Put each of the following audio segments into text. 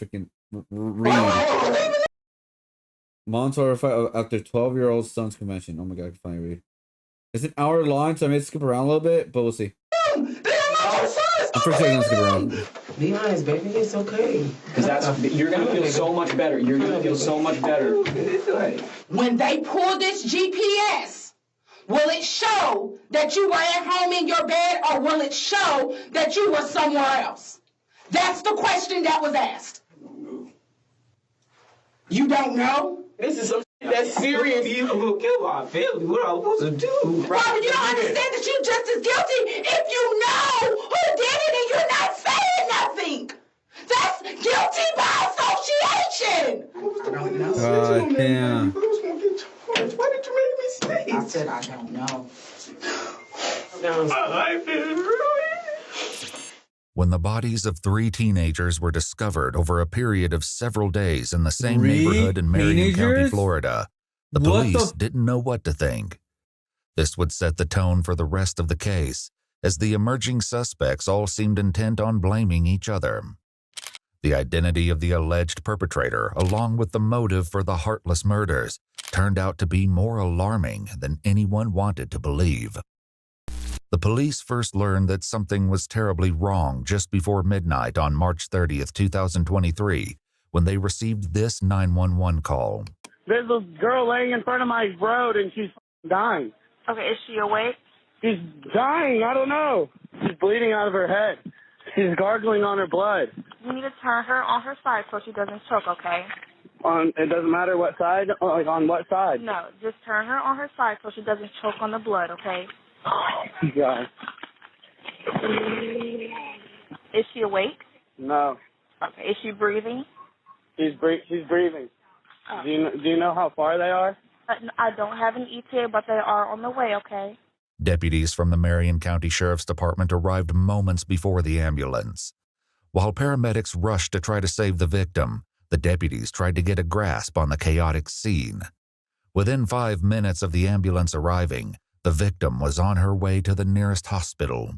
freaking read. Mom's horrified after 12-year-old son's convention. Oh my god, I can finally read. It's an hour long, so I may skip around a little bit, but we'll see. I'm pretty sure I'm gonna skip around. Be honest, baby, it's okay. Because you're gonna feel so much better. You're gonna feel so much better. When they pull this GPS, will it show that you were at home in your bed, or will it show that you were somewhere else? That's the question that was asked. You don't know? This is some shit that's serious. You will kill my family. What am I supposed to do? Robert, you don't understand that you're just as guilty if you know who did it and you're not saying nothing. That's guilty by association. I don't know. Damn. Why did you make me stay? I said I don't know. My life is ruined. When the bodies of 3 teenagers were discovered over a period of several days in the same neighborhood in Marion County, Florida, the police didn't know what to think. This would set the tone for the rest of the case, as the emerging suspects all seemed intent on blaming each other. The identity of the alleged perpetrator, along with the motive for the heartless murders, turned out to be more alarming than anyone wanted to believe. The police first learned that something was terribly wrong just before midnight on March 30th, 2023, when they received this 911 call. There's a girl laying in front of my road and she's dying. Okay, is she awake? She's dying, I don't know. She's bleeding out of her head. She's gargling on her blood. You need to turn her on her side so she doesn't choke, okay? It doesn't matter what side, like on what side? No, just turn her on her side so she doesn't choke on the blood, okay? Oh, God. Is she awake? No. Okay, is she breathing? She's breathing. Oh. Do you know how far they are? I don't have an ETA, but they are on the way, okay? Deputies from the Marion County Sheriff's Department arrived moments before the ambulance. While paramedics rushed to try to save the victim, the deputies tried to get a grasp on the chaotic scene. Within 5 minutes of the ambulance arriving, the victim was on her way to the nearest hospital.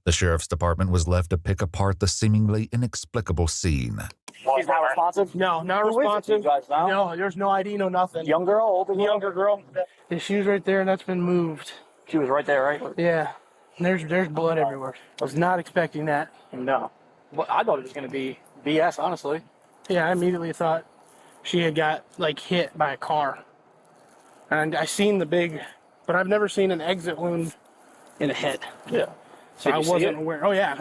The Sheriff's Department was left to pick apart the seemingly inexplicable scene. She's not responsive? No, not responsive. No, there's no ID, no nothing. Young girl, older girl? Younger girl. Yeah, she was right there, and that's been moved. She was right there, right? Yeah. And there's blood everywhere. I was not expecting that. No. Well, I thought it was going to be BS, honestly. Yeah, I immediately thought she had got, hit by a car. And I seen the big, but I've never seen an exit wound in a head. Yeah. So I wasn't aware. Oh, yeah.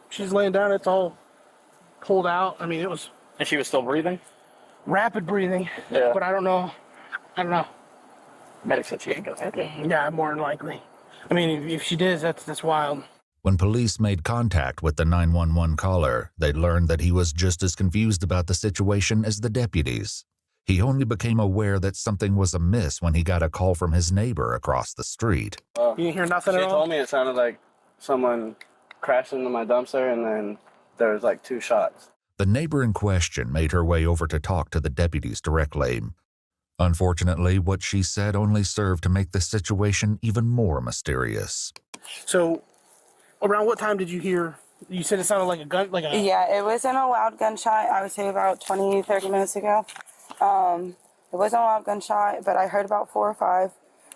She's laying down. It's all pulled out. I mean, it was... And she was still breathing? Rapid breathing. Yeah. But I don't know. Medic said she ain't gonna make it. Yeah, more than likely. I mean, if she did, that's wild. When police made contact with the 911 caller, they learned that he was just as confused about the situation as the deputies. He only became aware that something was amiss when he got a call from his neighbor across the street. You didn't hear nothing at all? She told me it sounded like someone crashed into my dumpster and then there was 2 shots. The neighbor in question made her way over to talk to the deputies directly. Unfortunately, what she said only served to make the situation even more mysterious. So, around what time did you hear? You said it sounded like a gun, Yeah, it wasn't a loud gunshot. I would say about 20, 30 minutes ago. It wasn't a loud gunshot, but I heard about 4 or 5.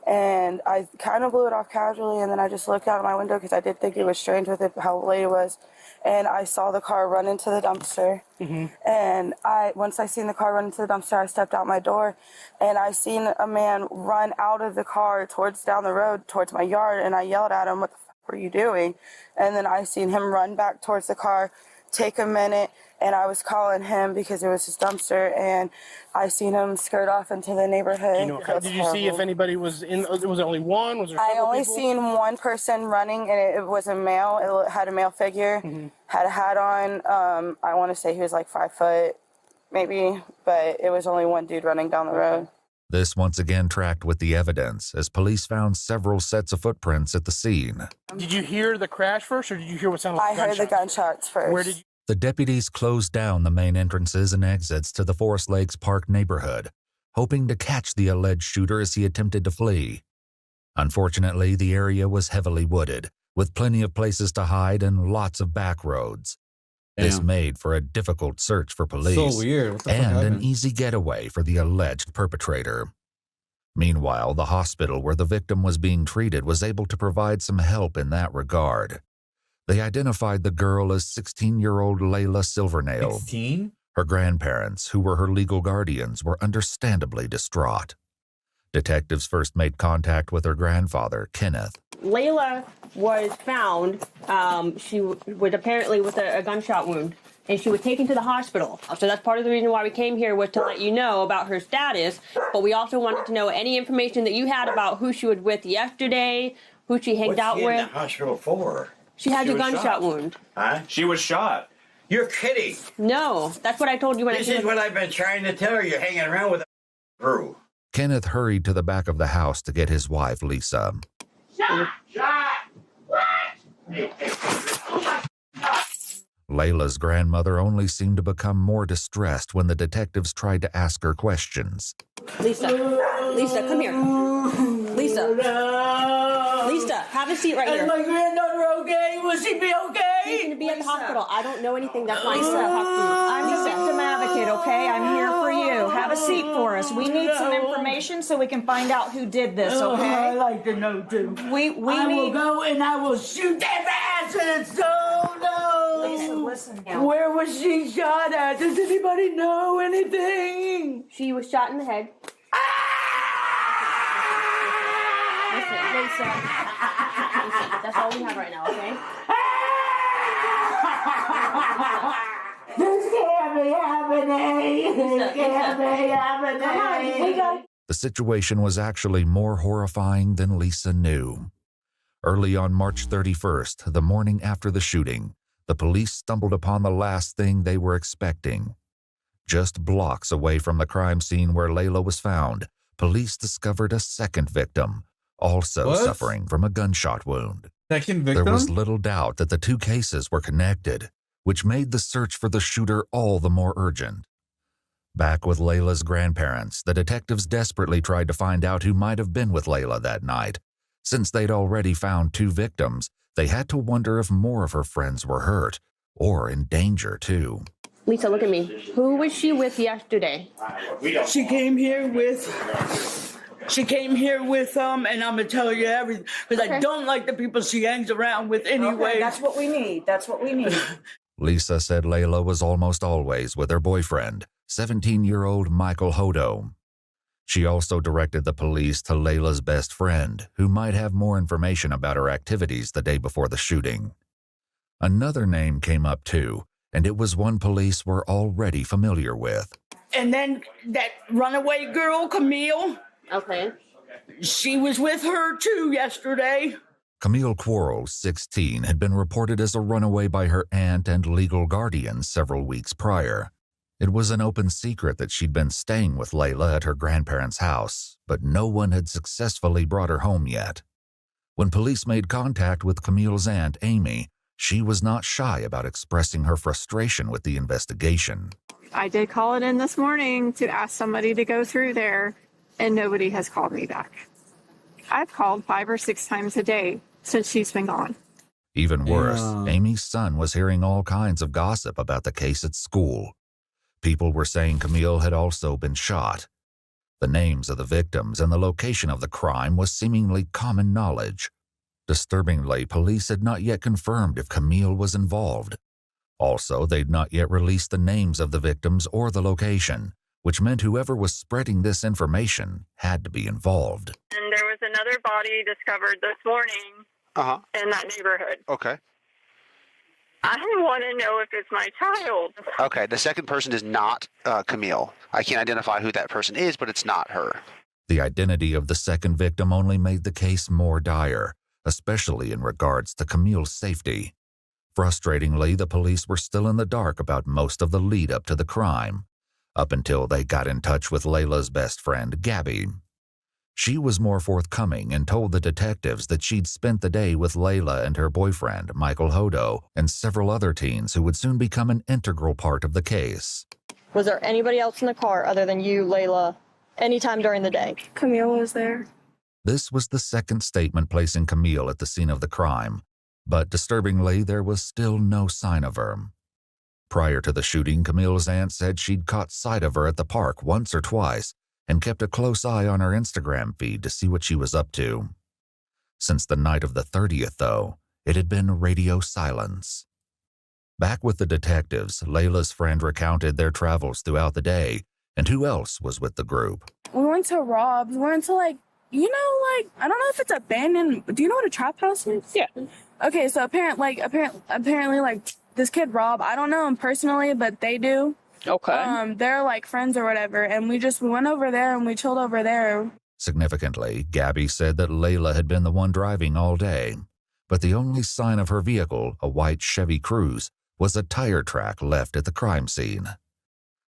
And I kind of blew it off casually, and then I just looked out of my window because I did think it was strange with it, how late it was. And I saw the car run into the dumpster. Mm-hmm. And once I seen the car run into the dumpster, I stepped out my door, and I seen a man run out of the car down the road towards my yard, and I yelled at him, "What the fuck were you doing?" And then I seen him run back towards the car, take a minute, and I was calling him because it was his dumpster, and I seen him skirt off into the neighborhood. Did you see if anybody was in? Was it only one? Was there several I only people? seen one person running, and it was a male. It had a male figure, had a hat on. I want to say he was 5 foot, maybe, but it was only one dude running down the road. This once again tracked with the evidence, as police found several sets of footprints at the scene. Did you hear the crash first, or did you hear what sounded like gunshots? I heard the gunshots first. Where did you? The deputies closed down the main entrances and exits to the Forest Lakes Park neighborhood, hoping to catch the alleged shooter as he attempted to flee. Unfortunately, the area was heavily wooded, with plenty of places to hide and lots of back roads. This Damn. made for a difficult search for police So weird. What the fuck and an happened? easy getaway for the alleged perpetrator. Meanwhile, the hospital where the victim was being treated was able to provide some help in that regard. They identified the girl as 16-year-old Layla Silvernail. 16? Her grandparents, who were her legal guardians, were understandably distraught. Detectives first made contact with her grandfather, Kenneth. Layla was found, she was apparently with a gunshot wound, and she was taken to the hospital. So that's part of the reason why we came here, was to let you know about her status, but we also wanted to know any information that you had about who she was with yesterday, who she hanged out What's she with. in the hospital for? She has a was gunshot shot. wound. Huh? She was shot. You're kidding. No, that's what I told you when This I came. is what I've been trying to tell her. You're hanging around with a crew. Kenneth hurried to the back of the house to get his wife, Lisa. Layla's grandmother only seemed to become more distressed when the detectives tried to ask her questions. Lisa, come here. Lisa, have a seat right here. Is my granddaughter okay? Will she be okay? She's going to be at the hospital. I don't know anything. That's why I Lisa, said talk to you. I'm the victim advocate, okay? I'm here for you. Have a seat for us. We need some information so we can find out who did this, okay? I'd like to know too. We I will need... go and I will shoot their asses. Oh no! Listen. Where was she shot at? Does anybody know anything? She was shot in the head. Listen, that's all we have right now, okay? This can't be happening. This can't be happening. The situation was actually more horrifying than Lisa knew. Early on March 31st, the morning after the shooting, the police stumbled upon the last thing they were expecting. Just blocks away from the crime scene where Layla was found, police discovered a second victim, also What? suffering from a gunshot wound. Second victim? There was little doubt that the two cases were connected, which made the search for the shooter all the more urgent. Back with Layla's grandparents, the detectives desperately tried to find out who might have been with Layla that night. Since they'd already found two victims, they had to wonder if more of her friends were hurt, or in danger too. Lisa, look at me. Who was she with yesterday? She came here with, and I'm gonna tell you everything because I don't like the people she hangs around with anyway. Okay, that's what we need. That's what we need. Lisa said Layla was almost always with her boyfriend, 17-year-old Michael Hodo. She also directed the police to Layla's best friend, who might have more information about her activities the day before the shooting. Another name came up too, and it was one police were already familiar with. And then that runaway girl, Camille. Okay. She was with her too yesterday. Camille Quarles, 16, had been reported as a runaway by her aunt and legal guardian several weeks prior. It was an open secret that she'd been staying with Layla at her grandparents' house, but no one had successfully brought her home yet. When police made contact with Camille's aunt, Amy, she was not shy about expressing her frustration with the investigation. I did call it in this morning to ask somebody to go through there, and nobody has called me back. I've called 5 or 6 times a day since she's been gone. Even worse, Amy's son was hearing all kinds of gossip about the case at school. People were saying Camille had also been shot. The names of the victims and the location of the crime was seemingly common knowledge. Disturbingly, police had not yet confirmed if Camille was involved. Also, they'd not yet released the names of the victims or the location, which meant whoever was spreading this information had to be involved. And there was another body discovered this morning in that neighborhood. Okay. I want to know if it's my child. Okay, the second person is not Camille. I can't identify who that person is, but it's not her. The identity of the second victim only made the case more dire, especially in regards to Camille's safety. Frustratingly, the police were still in the dark about most of the lead up to the crime, up until they got in touch with Layla's best friend, Gabby. She was more forthcoming and told the detectives that she'd spent the day with Layla and her boyfriend, Michael Hodo, and several other teens who would soon become an integral part of the case. Was there anybody else in the car other than you, Layla, anytime during the day? Camille was there. This was the second statement placing Camille at the scene of the crime, but disturbingly, there was still no sign of her. Prior to the shooting, Camille's aunt said she'd caught sight of her at the park once or twice and kept a close eye on her Instagram feed to see what she was up to. Since the night of the 30th, though, it had been radio silence. Back with the detectives, Layla's friend recounted their travels throughout the day and who else was with the group. We went to Rob's. We went to I don't know if it's abandoned. Do you know what a trap house is? Yeah. Okay, so apparently, this kid Rob, I don't know him personally, but they do. Okay. They're friends or whatever, and we went over there and we chilled over there. Significantly, Gabby said that Layla had been the one driving all day, but the only sign of her vehicle, a white Chevy Cruze, was a tire track left at the crime scene.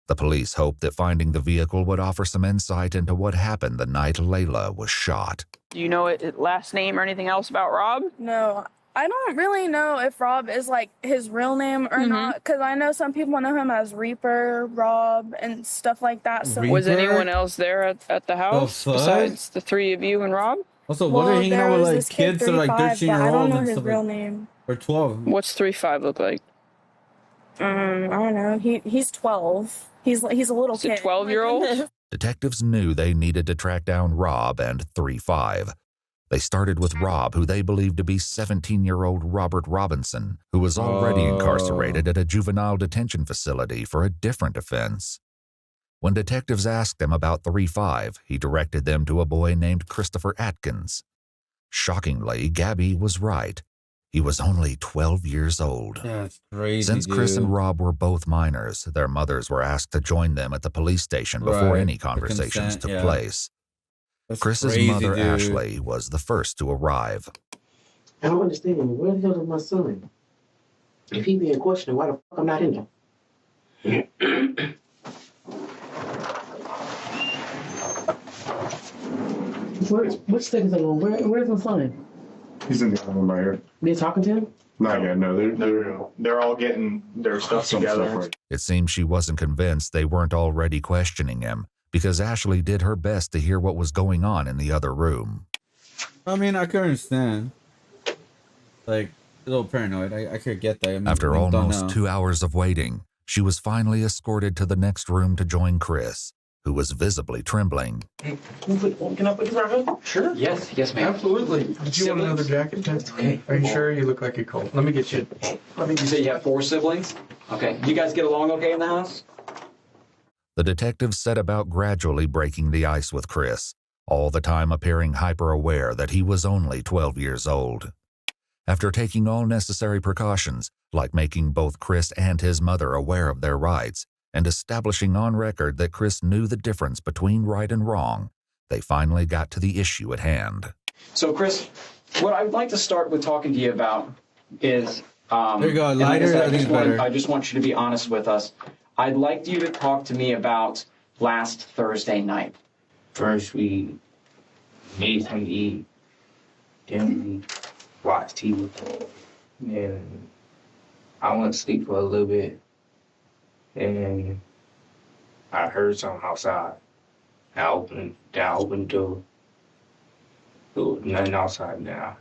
The police hoped that finding the vehicle would offer some insight into what happened the night Layla was shot. Do you know his last name or anything else about Rob? No, I don't really know if Rob is his real name or not, because I know some people know him as Reaper, Rob, and stuff like that. So Was anyone else there at the house besides the three of you and Rob? Also, what are hanging out with kids that are 13 years old? I don't know his real name. Or 12. What's 3-5 look like? I don't know. He's 12. He's a little kid. 12-year-old? Detectives knew they needed to track down Rob and 3-5. They started with Rob, who they believed to be 17-year-old Robert Robinson, who was already incarcerated at a juvenile detention facility for a different offense. When detectives asked him about 3-5, he directed them to a boy named Christopher Atkins. Shockingly, Gabby was right. He was only 12 years old. That's crazy, Since Chris and Rob were both minors, their mothers were asked to join them at the police station before any conversations took place. Chris's mother, Ashley, was the first to arrive. I don't understand. Where the hell is my son? If he being questioned, why the fuck I'm not in there? What state is that on? Where's my son? He's in the other room right here. They talking to him? Not yet. No, they're all getting their stuff together. It seems she wasn't convinced they weren't already questioning him, because Ashley did her best to hear what was going on in the other room. I mean, I could understand. A little paranoid. I could get that. I mean, After almost 2 hours of waiting, she was finally escorted to the next room to join Chris, who was visibly trembling. Can I put this right here? Sure. Yes, ma'am. Absolutely. Did you want another jacket? Okay. Are you sure? You look like you're cold. Let me get you. You say you have 4 siblings? Okay. You guys get along okay in the house? The detectives set about gradually breaking the ice with Chris, all the time appearing hyper-aware that he was only 12 years old. After taking all necessary precautions, like making both Chris and his mother aware of their rights, and establishing on record that Chris knew the difference between right and wrong, they finally got to the issue at hand. So, Chris, what I'd like to start with talking to you about is... there you go, lighter, I just want you to be honest with us. I'd like you to talk to me about last Thursday night. First, we made something to eat. Then we watched TV. Then I went to sleep for a little bit. And I heard something outside. I opened the door. There was nothing outside now.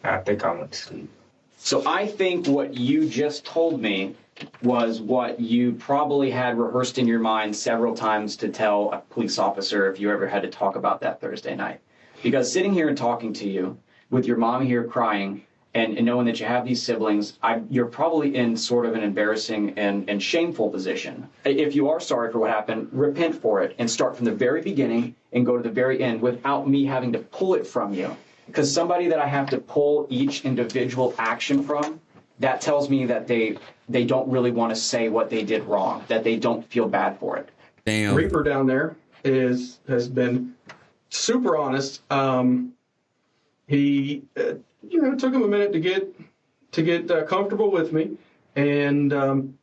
I think I went to sleep. So I think what you just told me was what you probably had rehearsed in your mind several times to tell a police officer if you ever had to talk about that Thursday night. Because sitting here and talking to you with your mom here crying and knowing that you have these siblings, you're probably in sort of an embarrassing and shameful position. If you are sorry for what happened, repent for it and start from the very beginning and go to the very end without me having to pull it from you. Because somebody that I have to pull each individual action from, that tells me that they don't really want to say what they did wrong, that they don't feel bad for it. Damn. Reaper down there has been super honest. He took him a minute to get comfortable with me, and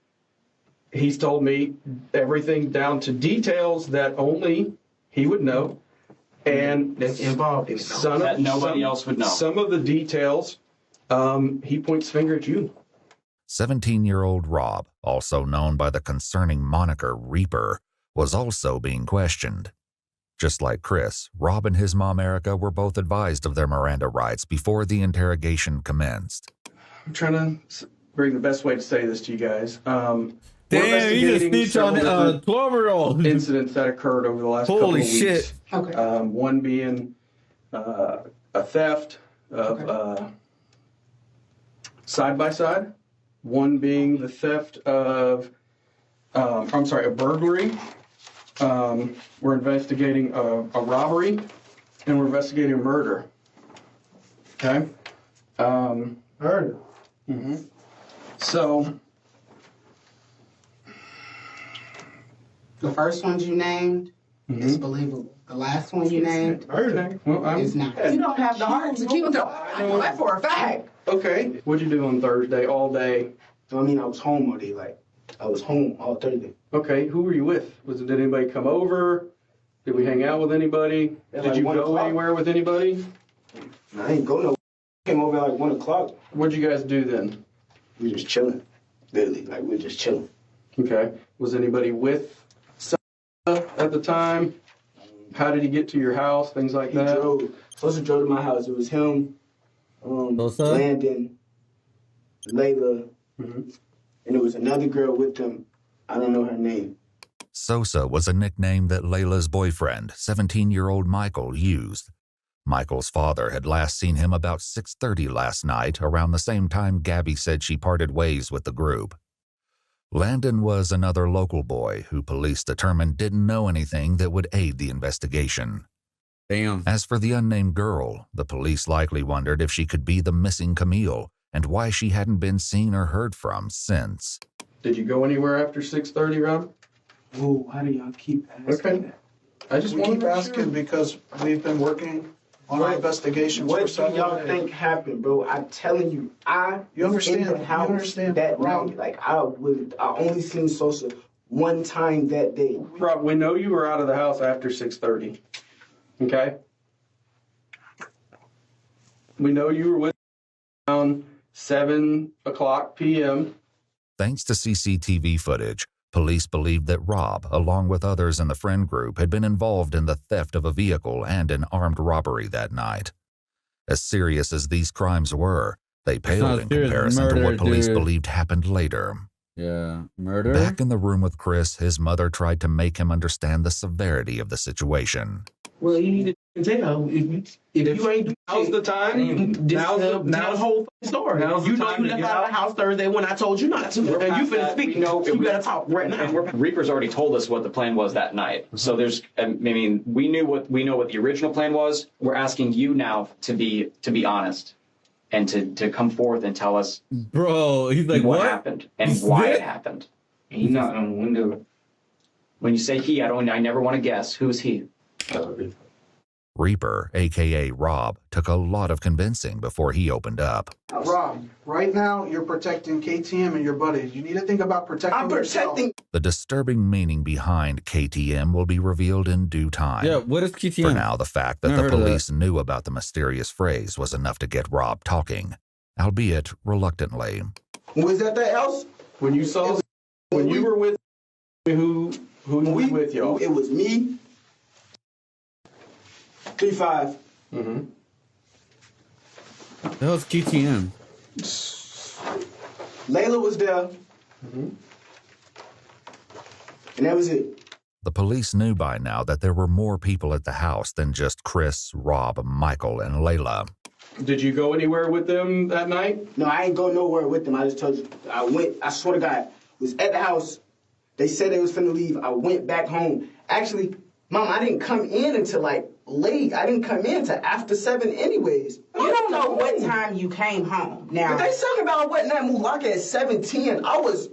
he's told me everything down to details that only he would know, and that's involved. That nobody else would know. Some of the details, he points finger at you. 17-year-old Rob, also known by the concerning moniker Reaper, was also being questioned. Just like Chris, Rob and his mom Erica were both advised of their Miranda rights before the interrogation commenced. I'm trying to bring the best way to say this to you guys. Damn, you just snitch on a 12-year-old. Incidents that occurred over the last couple of Holy weeks. shit. Okay. One being a theft of side-by-side. One being the theft of, a burglary. We're investigating a robbery, and we're investigating a murder. Okay? Murder. Mm-hmm. So, The first ones you named is believable. The last one you named is not. You don't have the heart to keep it up. I know that for a fact. Okay. What'd you do on Thursday all day? I mean, I was home all day. Like, I was home all Thursday. Okay. Who were you with? Did anybody come over? Did we hang out with anybody? At Did like you 1 go o'clock. anywhere with anybody? I ain't go nowhere. Came over at like 1 o'clock. What'd you guys do then? We were just chilling. Literally, like, we were just chilling. Okay. Was anybody with at the time? How did he get to your house? Things like that? Sosa drove to my house. It was him, Landon, Layla, and there was another girl with him. I don't know her name. Sosa was a nickname that Layla's boyfriend, 17-year-old Michael, used. Michael's father had last seen him about 6:30 last night, around the same time Gabby said she parted ways with the group. Landon was another local boy who police determined didn't know anything that would aid the investigation. Damn. As for the unnamed girl, the police likely wondered if she could be the missing Camille and why she hadn't been seen or heard from since. Did you go anywhere after 6:30, Rob? Whoa, why do y'all keep asking that? I just We want keep to asking because we've been working on our investigations for What do several y'all days. think happened, bro? I'm telling you, You understand? was in the house You understand, that Rob? night. Like, I only seen Sosa one time that day. Rob, we know you were out of the house after 6:30. Okay? We know you were with around 7 o'clock p.m. Thanks to CCTV footage, police believed that Rob, along with others in the friend group, had been involved in the theft of a vehicle and an armed robbery that night. As serious as these crimes were, they paled in comparison to what police believed happened later. Yeah, murder? Back in the room with Chris, his mother tried to make him understand the severity of the situation. Well, you need to tell. If you ain't Now's the time. Now's the whole story. You know you left out of the house Thursday when I told you not to. And you finna speak. You better talk right now. Reaper's already told us what the plan was that night. So there's, I mean, we know what the original plan was. We're asking you now to be honest and to come forth and tell us, bro, he's like, what happened and why it happened. He knocked on the window. When you say he, I never want to guess. Who's he? Reaper, a.k.a. Rob, took a lot of convincing before he opened up. Rob, right now you're protecting KTM and your buddies. You need to think about protecting yourself. The disturbing meaning behind KTM will be revealed in due time. Yeah, what is KTM? For now, the fact that Never the heard of police knew about the mysterious phrase was enough to get Rob talking, albeit reluctantly. Was that the house? When you saw, when you were with, who was with y'all? It was me. 3-5. Mm-hmm. The hell's KTM? Layla was there. Mm-hmm. And that was it. The police knew by now that there were more people at the house than just Chris, Rob, Michael, and Layla. Did you go anywhere with them that night? No, I ain't go nowhere with them. I just told you. I went, I swear to God, was at the house. They said they was finna leave. I went back home. Actually, Mom, I didn't come in until like late. I didn't come in until after 7 anyways. You don't know what time you came home. Now, But they talking about what now? Mulaka at 7:10.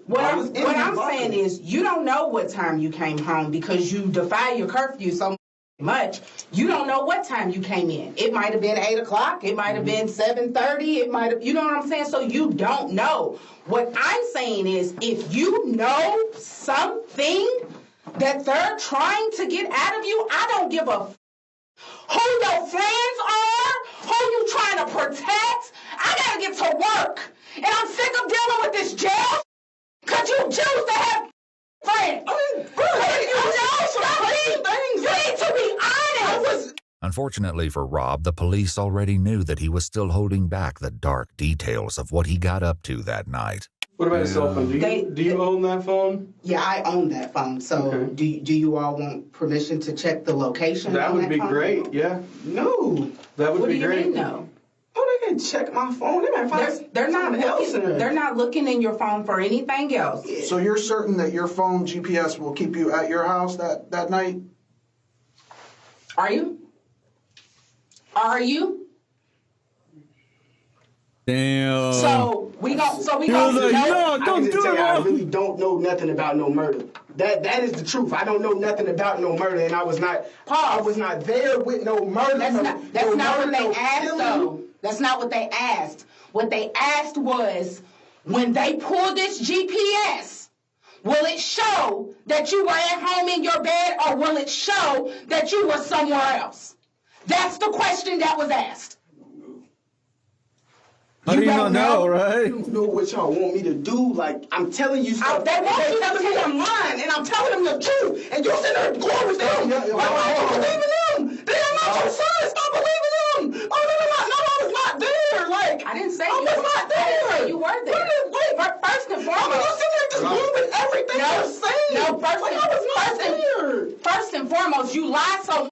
What I'm saying is, you don't know what time you came home because you defy your curfew so much. You don't know what time you came in. It might have been 8 o'clock. It might have been 7:30. It might have, you know what I'm saying? So you don't know. What I'm saying is, if you know something that they're trying to get out of you, I don't give a who your friends are, who you trying to protect. I gotta get to work. And I'm sick of dealing with this jail because you choose to have friends. I mean, really, you know something. You need to be honest. Unfortunately for Rob, the police already knew that he was still holding back the dark details of what he got up to that night. What about your cell phone? Do you own that phone? Yeah, I own that phone. So Okay. do you all want permission to check the location? That on would be phone? great, yeah. No. That would What be do you great. mean no? Oh, they can check my phone. They might find They're not something else in looking. there. They're not looking in your phone for anything else. So you're certain that your phone GPS will keep you at your house that night? Are you? Are you? Damn. So we go. He was like, no, I don't can just do tell it. you, I Bro. really don't know nothing about no murder. That is the truth. I don't know nothing about no murder, and I was not there with no murder. That's not what they asked, though. That's not what they asked. What they asked was, when they pull this GPS, will it show that you were at home in your bed, or will it show that you were somewhere else? That's the question that was asked. How do you not know, right? I don't know what y'all want me to do. Like, I'm telling you stuff. They want you to telling me I'm lying, and I'm telling them the truth. And you sitting there going with them. Why are you believing them? They are not your son. Stop believing them. Oh, no, I was not there. Like, I didn't say I was not there. You were there. First and foremost. You sitting there just going with everything you're saying. No, first and foremost, you lie so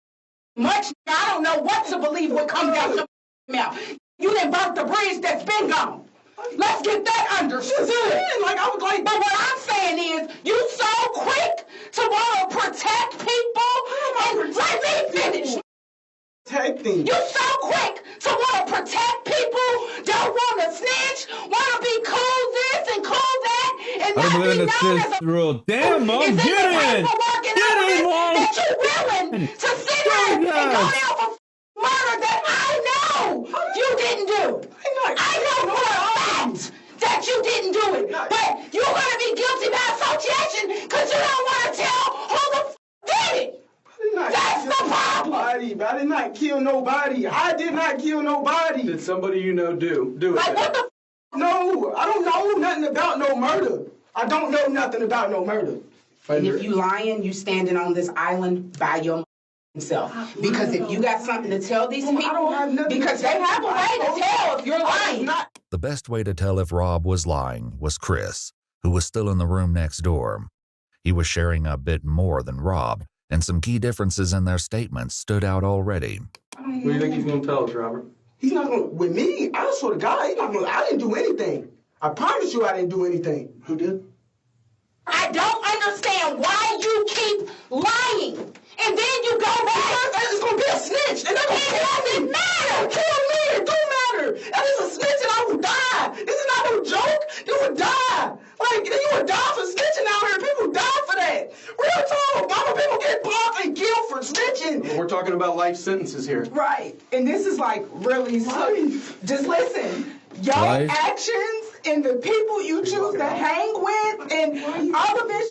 much, I don't know what to believe would come down your mouth. You didn't burn the bridge that's been gone. Let's get that understood. Like, I was like, but what I'm saying is, you so quick to want to protect people, and let me finish. Protecting. You so quick to want to protect people, don't want to snitch, want to be cool this and cool that, and I don't not believe in be the known as sis a rule. Damn, Mom, get in! Get in, Mom! that you're willing to sit there and go down for murder that I know you didn't do. I know for a fact that you didn't do it. But you're going to be guilty by association because you don't want to tell who the did it. That's the problem. I did not kill nobody. I did not kill nobody. Did somebody you know do it? Like, what the No, I don't know nothing about no murder. I don't know nothing about no murder. And if you lying, you standing on this island by yourself. Because if you got something to tell these people, because they have a way to tell if you're lying. The best way to tell if Rob was lying was Chris, who was still in the room next door. He was sharing a bit more than Rob, and some key differences in their statements stood out already. What do you think he's going to tell us, Robert? He's not going to, with me, I swear to God, he's not going to, I didn't do anything. I promise you I didn't do anything. Who did? I don't understand why you keep lying. And then you go back. It's going to be a snitch. And it doesn't matter. Kill me. It don't matter. That is a snitch and I would die. This is not no joke. You would die. Like, you would die for snitching out here. People die for that. Real talk. Mama, people get popped and killed for snitching. We're talking about life sentences here. Right. And this is like really just listen. Your Life. actions and the people you choose to hang with and all of this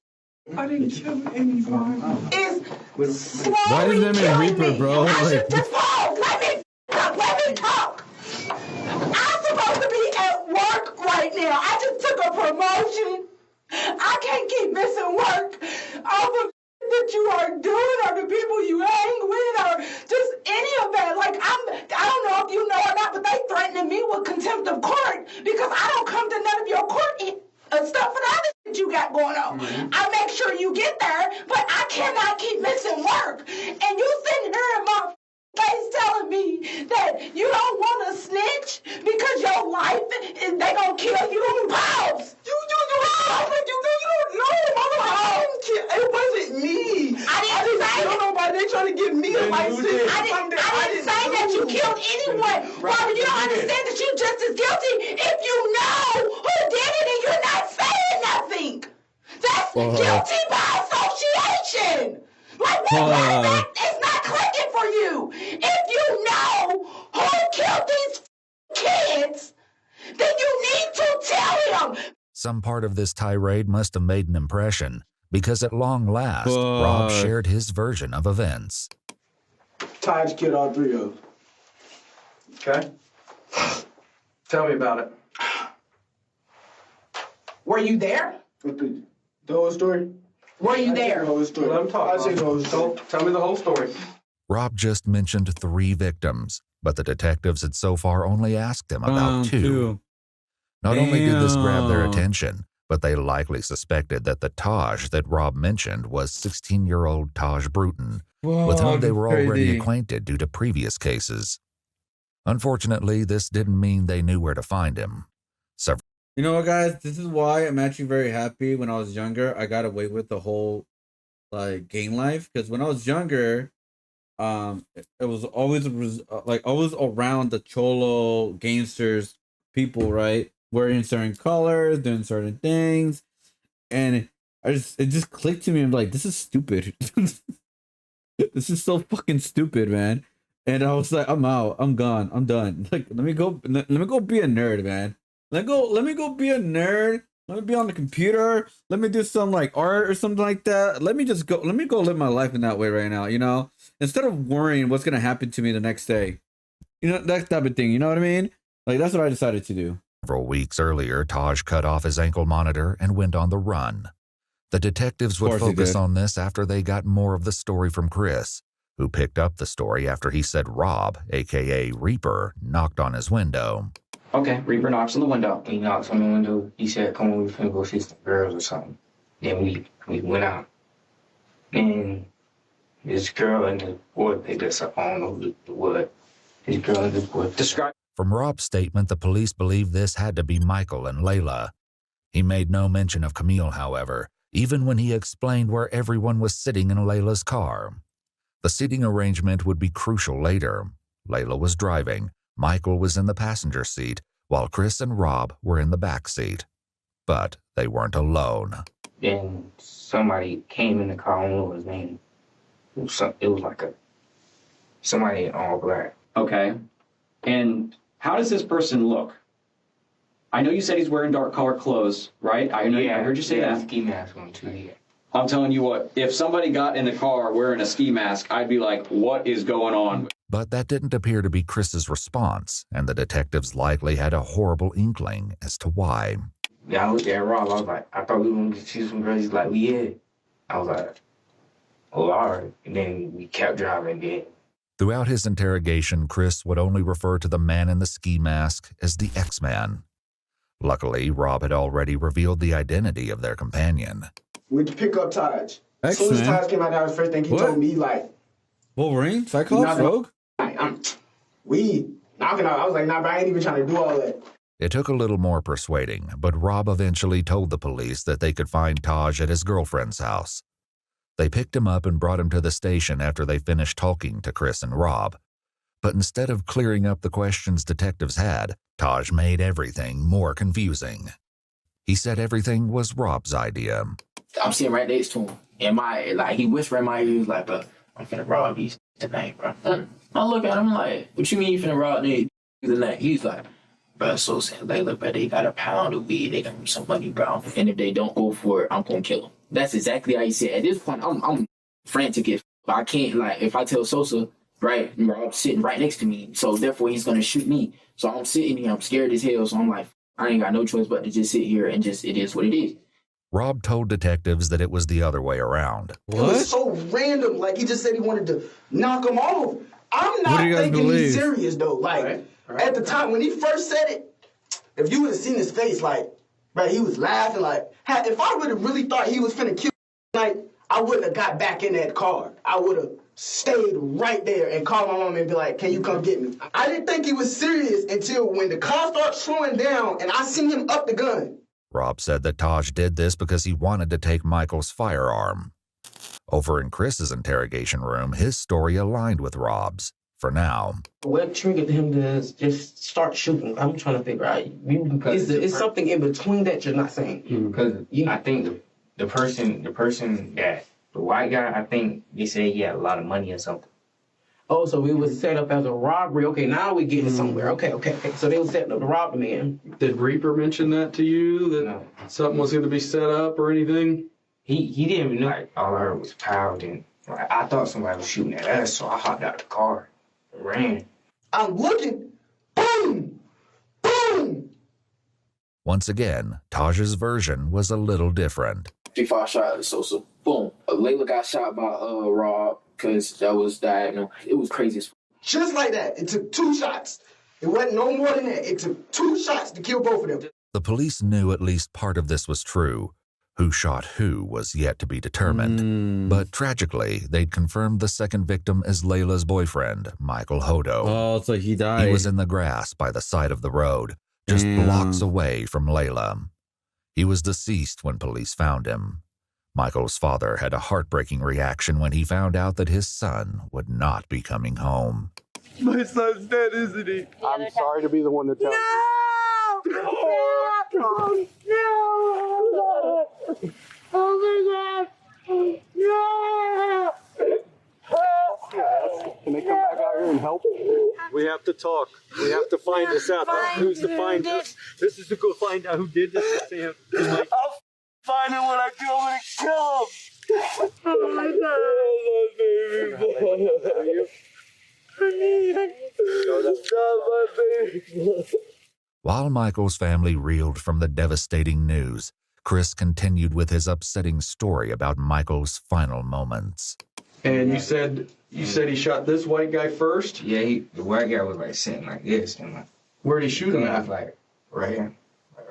I didn't kill anybody. is slowly Why is them in killing Reaper, me. bro? I should Like- just let me talk. I'm supposed to be at work right now. I just took a promotion. I can't keep missing work off of that you are doing or the people you hang with or just any of that. Like, I don't know if you know or not, but they threatening me with contempt of court because I don't come to none of your court stuff for the other shit you got going on. I make sure you get there, but I cannot keep missing work. And you sitting here in my face telling me that you don't want to snitch because your life is they gonna kill you. Pause. You don't know, mama. It wasn't me. I didn't say kill nobody. They trying to get me a license. I didn't say that you killed anyone. Robert, you don't understand that you're just as guilty if you know who did it and you're not saying nothing. That's guilty by association. Like, what? It's not clicking for you. If you know who killed these kids, then you need to tell him. Some part of this tirade must have made an impression, because at long last, Rob shared his version of events. Taj killed all three of them. Okay. Tell me about it. Were you there? The whole story? Were you there? The whole story. Let him talk. I'll say the whole story. Tell me the whole story. Rob just mentioned 3 victims, but the detectives had so far only asked him about 2. Not only did this grab their attention, but they likely suspected that the Taj that Rob mentioned was 16-year-old Taj Bruton, with whom they were already acquainted due to previous cases. Unfortunately, this didn't mean they knew where to find him. You know what, guys? This is why I'm actually very happy. When I was younger, I got away with the whole like gang life, because when I was younger, it was always always around the cholo gangsters people, right? Wearing certain colors, doing certain things, and it just clicked to me. I'm like, this is stupid. This is so fucking stupid, man. And I was like, I'm out. I'm gone. I'm done. Like, let me go be a nerd, man. Let me go be a nerd. Let me be on the computer. Let me do some like art or something like that. Let me go live my life in that way right now, you know? Instead of worrying what's gonna happen to me the next day. You know, that type of thing, you know what I mean? Like, that's what I decided to do. Several weeks earlier, Taj cut off his ankle monitor and went on the run. The detectives would focus on this after they got more of the story from Chris, who picked up the story after he said Rob, aka Reaper, knocked on his window. Okay, Reaper knocks on the window. He knocks on the window. He said, come on, we finna go see some girls or something. Then we went out. And this girl and the boy picked us up. I don't know what. This girl and this boy. From Rob's statement, the police believe this had to be Michael and Layla. He made no mention of Camille, however, even when he explained where everyone was sitting in Layla's car. The seating arrangement would be crucial later. Layla was driving, Michael was in the passenger seat, while Chris and Rob were in the back seat. But they weren't alone. Then somebody came in the car, I don't know his name. It was like somebody in all black. Okay. And how does this person look? I know you said he's wearing dark colored clothes, right? I heard you say that. Ski mask on too, yeah. I'm telling you what, if somebody got in the car wearing a ski mask, I'd be like, what is going on? But that didn't appear to be Chris's response, and the detectives likely had a horrible inkling as to why. Yeah, I looked at Rob, I was like, I thought we were going to see some girls. He's like, yeah. I was like, oh, all right. And then we kept driving again. Throughout his interrogation, Chris would only refer to the man in the ski mask as the X-Man. Luckily, Rob had already revealed the identity of their companion. We'd pick up Taj. As soon as Taj came out, that was the first thing he told me, like... Wolverine? Cyclops? Rogue? We knocking out. I was like, nah, but I ain't even trying to do all that. It took a little more persuading, but Rob eventually told the police that they could find Taj at his girlfriend's house. They picked him up and brought him to the station after they finished talking to Chris and Rob. But instead of clearing up the questions detectives had, Taj made everything more confusing. He said everything was Rob's idea. I'm sitting right next to him, and he whispered in my ear, he was like, bro, I'm finna rob these tonight, bro. I look at him like, what you mean you finna rob these tonight? He's like, bro, so saying, Layla, bro, they got a pound of weed, they got me some money, bro. And if they don't go for it, I'm gonna kill them. That's exactly how he said. At this point, I'm frantic if I can't, if I tell Sosa, right, Rob's sitting right next to me, so therefore he's gonna shoot me. So I'm sitting here, I'm scared as hell, so I'm like, I ain't got no choice but to just sit here and it is what it is. Rob told detectives that it was the other way around. What? It was so random. Like, he just said he wanted to knock him off. I'm not thinking he's serious, though. At the time, when he first said it, if you would have seen his face, bro, he was laughing. If I would have really thought he was finna kill me, I wouldn't have got back in that car. I would have stayed right there and called my mom and be like, can you come get me? I didn't think he was serious until when the car started slowing down and I seen him up the gun. Rob said that Taj did this because he wanted to take Michael's firearm. Over in Chris's interrogation room, his story aligned with Rob's, for now. What triggered him to just start shooting? I'm trying to figure out. Is something in between that you're not saying? Because I think the person that, the white guy, I think they said he had a lot of money or something. Oh, so it was set up as a robbery. Okay, now we're getting somewhere. Okay. So they were setting up to rob the man. Did Reaper mention that to you, that something was going to be set up or anything? He didn't even know. All I heard was pow, and I thought somebody was shooting at us, so I hopped out the car and ran. I'm looking. Boom! Boom! Once again, Taj's version was a little different. Before I shot at Sosa, boom. Layla got shot by Rob. because that was diagonal. It was crazy as fuck. Just like that. It took 2 shots. It wasn't no more than that. It took 2 shots to kill both of them. The police knew at least part of this was true. Who shot who was yet to be determined. But tragically, they'd confirmed the second victim as Layla's boyfriend, Michael Hodo. Oh, so he died. He was in the grass by the side of the road, just blocks away from Layla. He was deceased when police found him. Michael's father had a heartbreaking reaction when he found out that his son would not be coming home. My son's dead, isn't he? I'm sorry to be the one to tell you. No! No! Oh my God! No! Can they come back out here and help? We have to talk. We have to find this out. Who's to find us? This is to go find out who did this to Sam. I'll find him when I kill him and kill him. Oh my God! While Michael's family reeled from the devastating news, Chris continued with his upsetting story about Michael's final moments. And you said he shot this white guy first? Yeah, the white guy was like sitting like this. And like, where'd he shoot him at? Like right here.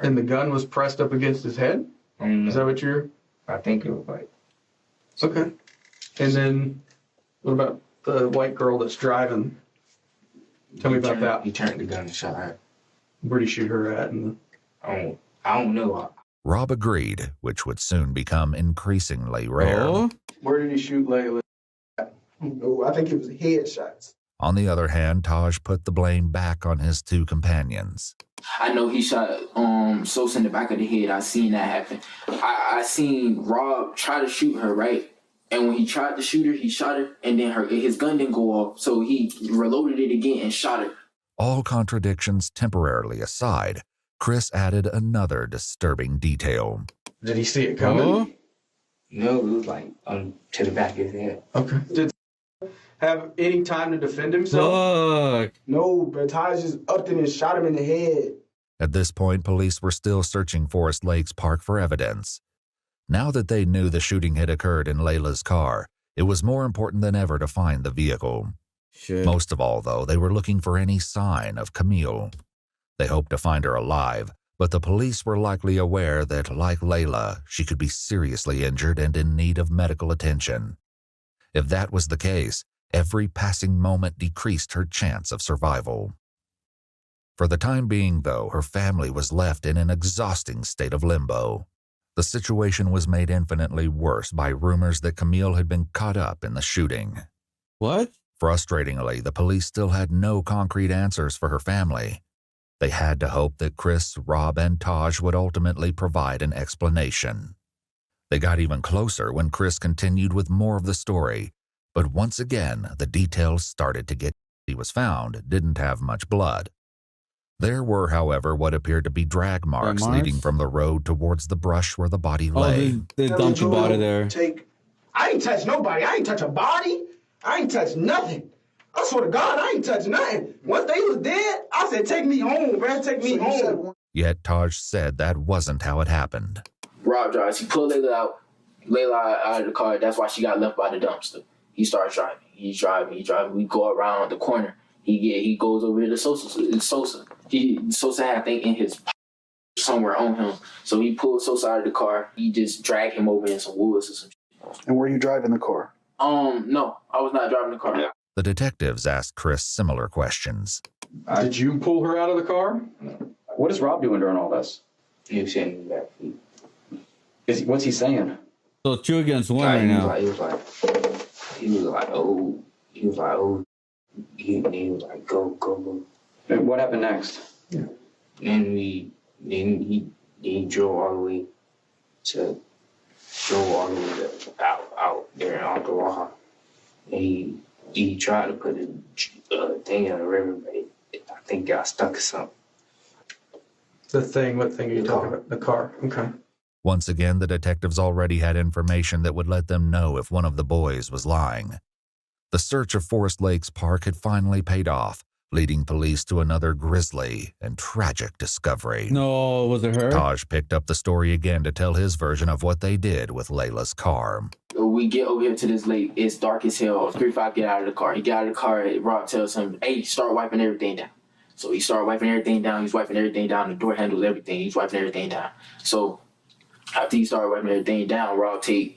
And the gun was pressed up against his head? Is that what you're... I think it was like... Okay. And then, what about the white girl that's driving? Tell me about that. He turned the gun and shot her. Where'd he shoot her at? I don't know. Rob agreed, which would soon become increasingly rare. Oh? Where did he shoot Layla? No, I think it was headshots. On the other hand, Taj put the blame back on his 2 companions. I know he shot Sosa in the back of the head. I seen that happen. I seen Rob try to shoot her, right? And when he tried to shoot her, he shot her, and then his gun didn't go off, so he reloaded it again and shot her. All contradictions temporarily aside, Chris added another disturbing detail. Did he see it coming? No, it was like to the back of his head. Okay. Did he have any time to defend himself? No, but Taj just upped him and shot him in the head. At this point, police were still searching Forest Lakes Park for evidence. Now that they knew the shooting had occurred in Layla's car, it was more important than ever to find the vehicle. Most of all, though, they were looking for any sign of Camille. They hoped to find her alive, but the police were likely aware that, like Layla, she could be seriously injured and in need of medical attention. If that was the case, every passing moment decreased her chance of survival. For the time being, though, her family was left in an exhausting state of limbo. The situation was made infinitely worse by rumors that Camille had been caught up in the shooting. What? Frustratingly, the police still had no concrete answers for her family. They had to hope that Chris, Rob, and Taj would ultimately provide an explanation. They got even closer when Chris continued with more of the story, but once again, the details started to get. He was found didn't have much blood. There were, however, what appeared to be drag marks leading from the road towards the brush where the body lay. They dumped the body there. I ain't touch nobody. I ain't touch a body. I ain't touch nothing. I swear to God, I ain't touch nothing. Once they was dead, I said, take me home, man. Take me home. Yet Taj said that wasn't how it happened. Rob drives. He pulled Layla out of the car. That's why she got left by the dumpster. He starts driving. He's driving. We go around the corner. He goes over here to Sosa. Sosa had, I think, in his somewhere on him. So he pulled Sosa out of the car. He just dragged him over in some woods or some shit. And were you driving the car? No, I was not driving the car. The detectives asked Chris similar questions. Did you pull her out of the car? What is Rob doing during all this? He was sitting in the back seat. What's he saying? So 2 against 1 right now. He was like, go. And what happened next? Yeah. Then he drove all the way out there in Ottawa. And he tried to put a thing in the river, but I think got stuck or something. What thing are you talking about? The car. Okay. Once again, the detectives already had information that would let them know if one of the boys was lying. The search of Forest Lakes Park had finally paid off, leading police to another grisly and tragic discovery. No, was it her? Taj picked up the story again to tell his version of what they did with Layla's car. We get over here to this lake. It's dark as hell. 3-5 get out of the car. He got out of the car. Rob tells him, hey, start wiping everything down. So he started wiping everything down. He's wiping everything down. The door handles, everything. He's wiping everything down. So after he started wiping everything down, Rob takes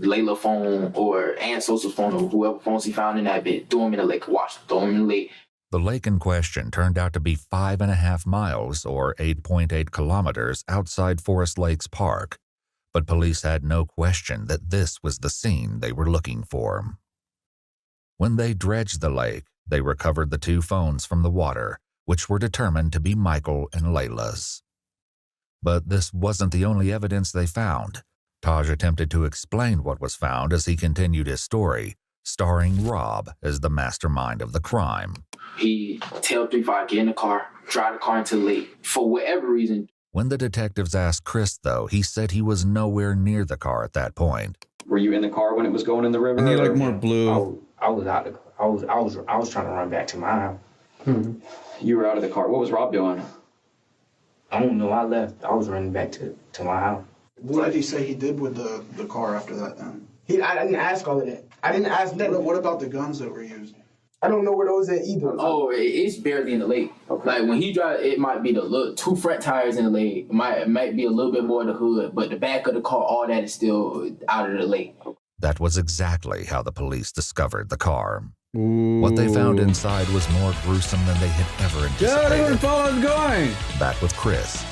Layla's phone or Aunt Sosa's phone or whoever phones he found in that bit, threw him in the lake, throw him in the lake. The lake in question turned out to be 5.5 miles or 8.8 kilometers outside Forest Lakes Park, but police had no question that this was the scene they were looking for. When they dredged the lake, they recovered the 2 phones from the water, which were determined to be Michael and Layla's. But this wasn't the only evidence they found. Taj attempted to explain what was found as he continued his story, starring Rob as the mastermind of the crime. He tell 3-5, get in the car, drive the car into the lake, for whatever reason. When the detectives asked Chris, though, he said he was nowhere near the car at that point. Were you in the car when it was going in the river? I need like more blue. I was out of the car. I was trying to run back to my house. You were out of the car. What was Rob doing? I don't know. I left. I was running back to my house. What did he say he did with the car after that then? I didn't ask all of that. I didn't ask that. What about the guns that were used? I don't know where those at either. Oh, it's barely in the lake. Okay. Like when he drive, it might be the 2 front tires in the lake. It might be a little bit more of the hood, but the back of the car, all that is still out of the lake. That was exactly how the police discovered the car. Ooh. What they found inside was more gruesome than they had ever anticipated. Yeah, follow's going. Back with Chris.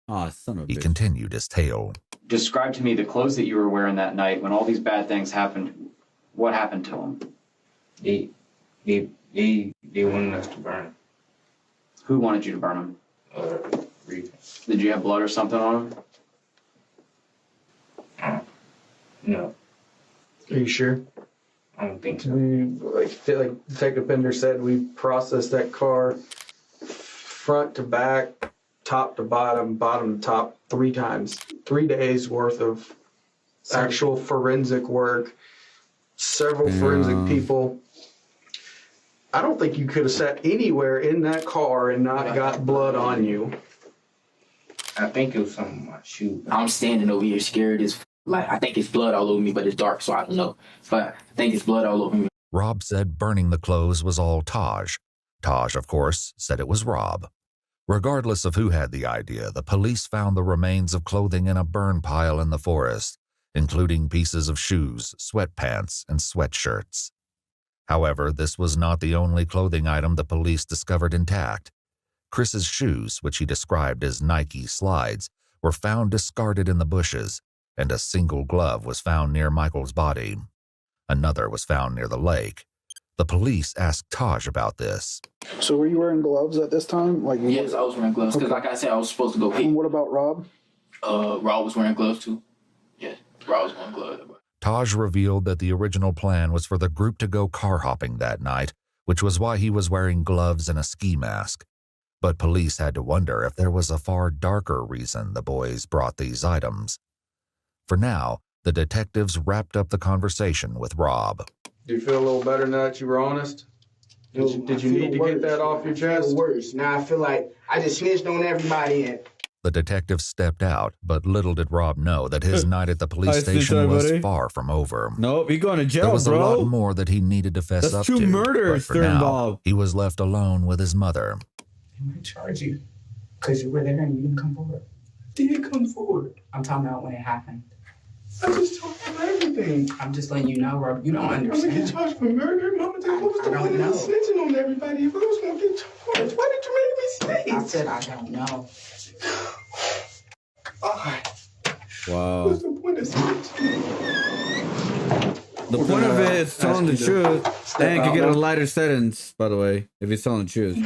Son of a He bitch. continued his tale. Describe to me the clothes that you were wearing that night when all these bad things happened. What happened to them? They wanted us to burn them. Who wanted you to burn them? Reed. Did you have blood or something on them? No, Are you sure? I don't think so. Like Detective Pender said, we processed that car front to back, top to bottom, bottom to top 3 times. 3 days worth of actual forensic work, several forensic people. I don't think you could have sat anywhere in that car and not got blood on you. I think it was something on my shoe. I'm standing over here scared as like I think it's blood all over me, but it's dark, so I don't know. But I think it's blood all over me. Rob said burning the clothes was all Taj. Taj, of course, said it was Rob. Regardless of who had the idea, the police found the remains of clothing in a burn pile in the forest, including pieces of shoes, sweatpants, and sweatshirts. However, this was not the only clothing item the police discovered intact. Chris's shoes, which he described as Nike slides, were found discarded in the bushes, and a single glove was found near Michael's body. Another was found near the lake. The police asked Taj about this. So were you wearing gloves at this time? Yes, I was wearing gloves, because like I said, I was supposed to go pee. And what about Rob? Rob was wearing gloves too. Yes, Rob was wearing gloves. Taj revealed that the original plan was for the group to go car hopping that night, which was why he was wearing gloves and a ski mask. But police had to wonder if there was a far darker reason the boys brought these items. For now, the detectives wrapped up the conversation with Rob. Do you feel a little better now that you were honest? Did you need to get that off your chest? Worse. Now I feel like I just snitched on everybody and The detective stepped out, but little did Rob know that his night at the police station was far from over. Nope, he's going to jail, There was bro. a lot more that he needed to fess up to. That's 2 murders but for they're now, involved. he was left alone with his mother. They might charge you because you were there and you didn't come forward. Did come forward? I'm talking about when it happened. I just told him everything. I'm just letting you know, Rob. You don't understand. I'm gonna get charged for murder. Mama told me I was the one that was snitching on everybody. If I was gonna get charged, why did you make me snitch? I said I don't know. Wow. What's the point of snitching? The point of it is telling the truth. And could get a lighter sentence, by the way, if he's telling the truth.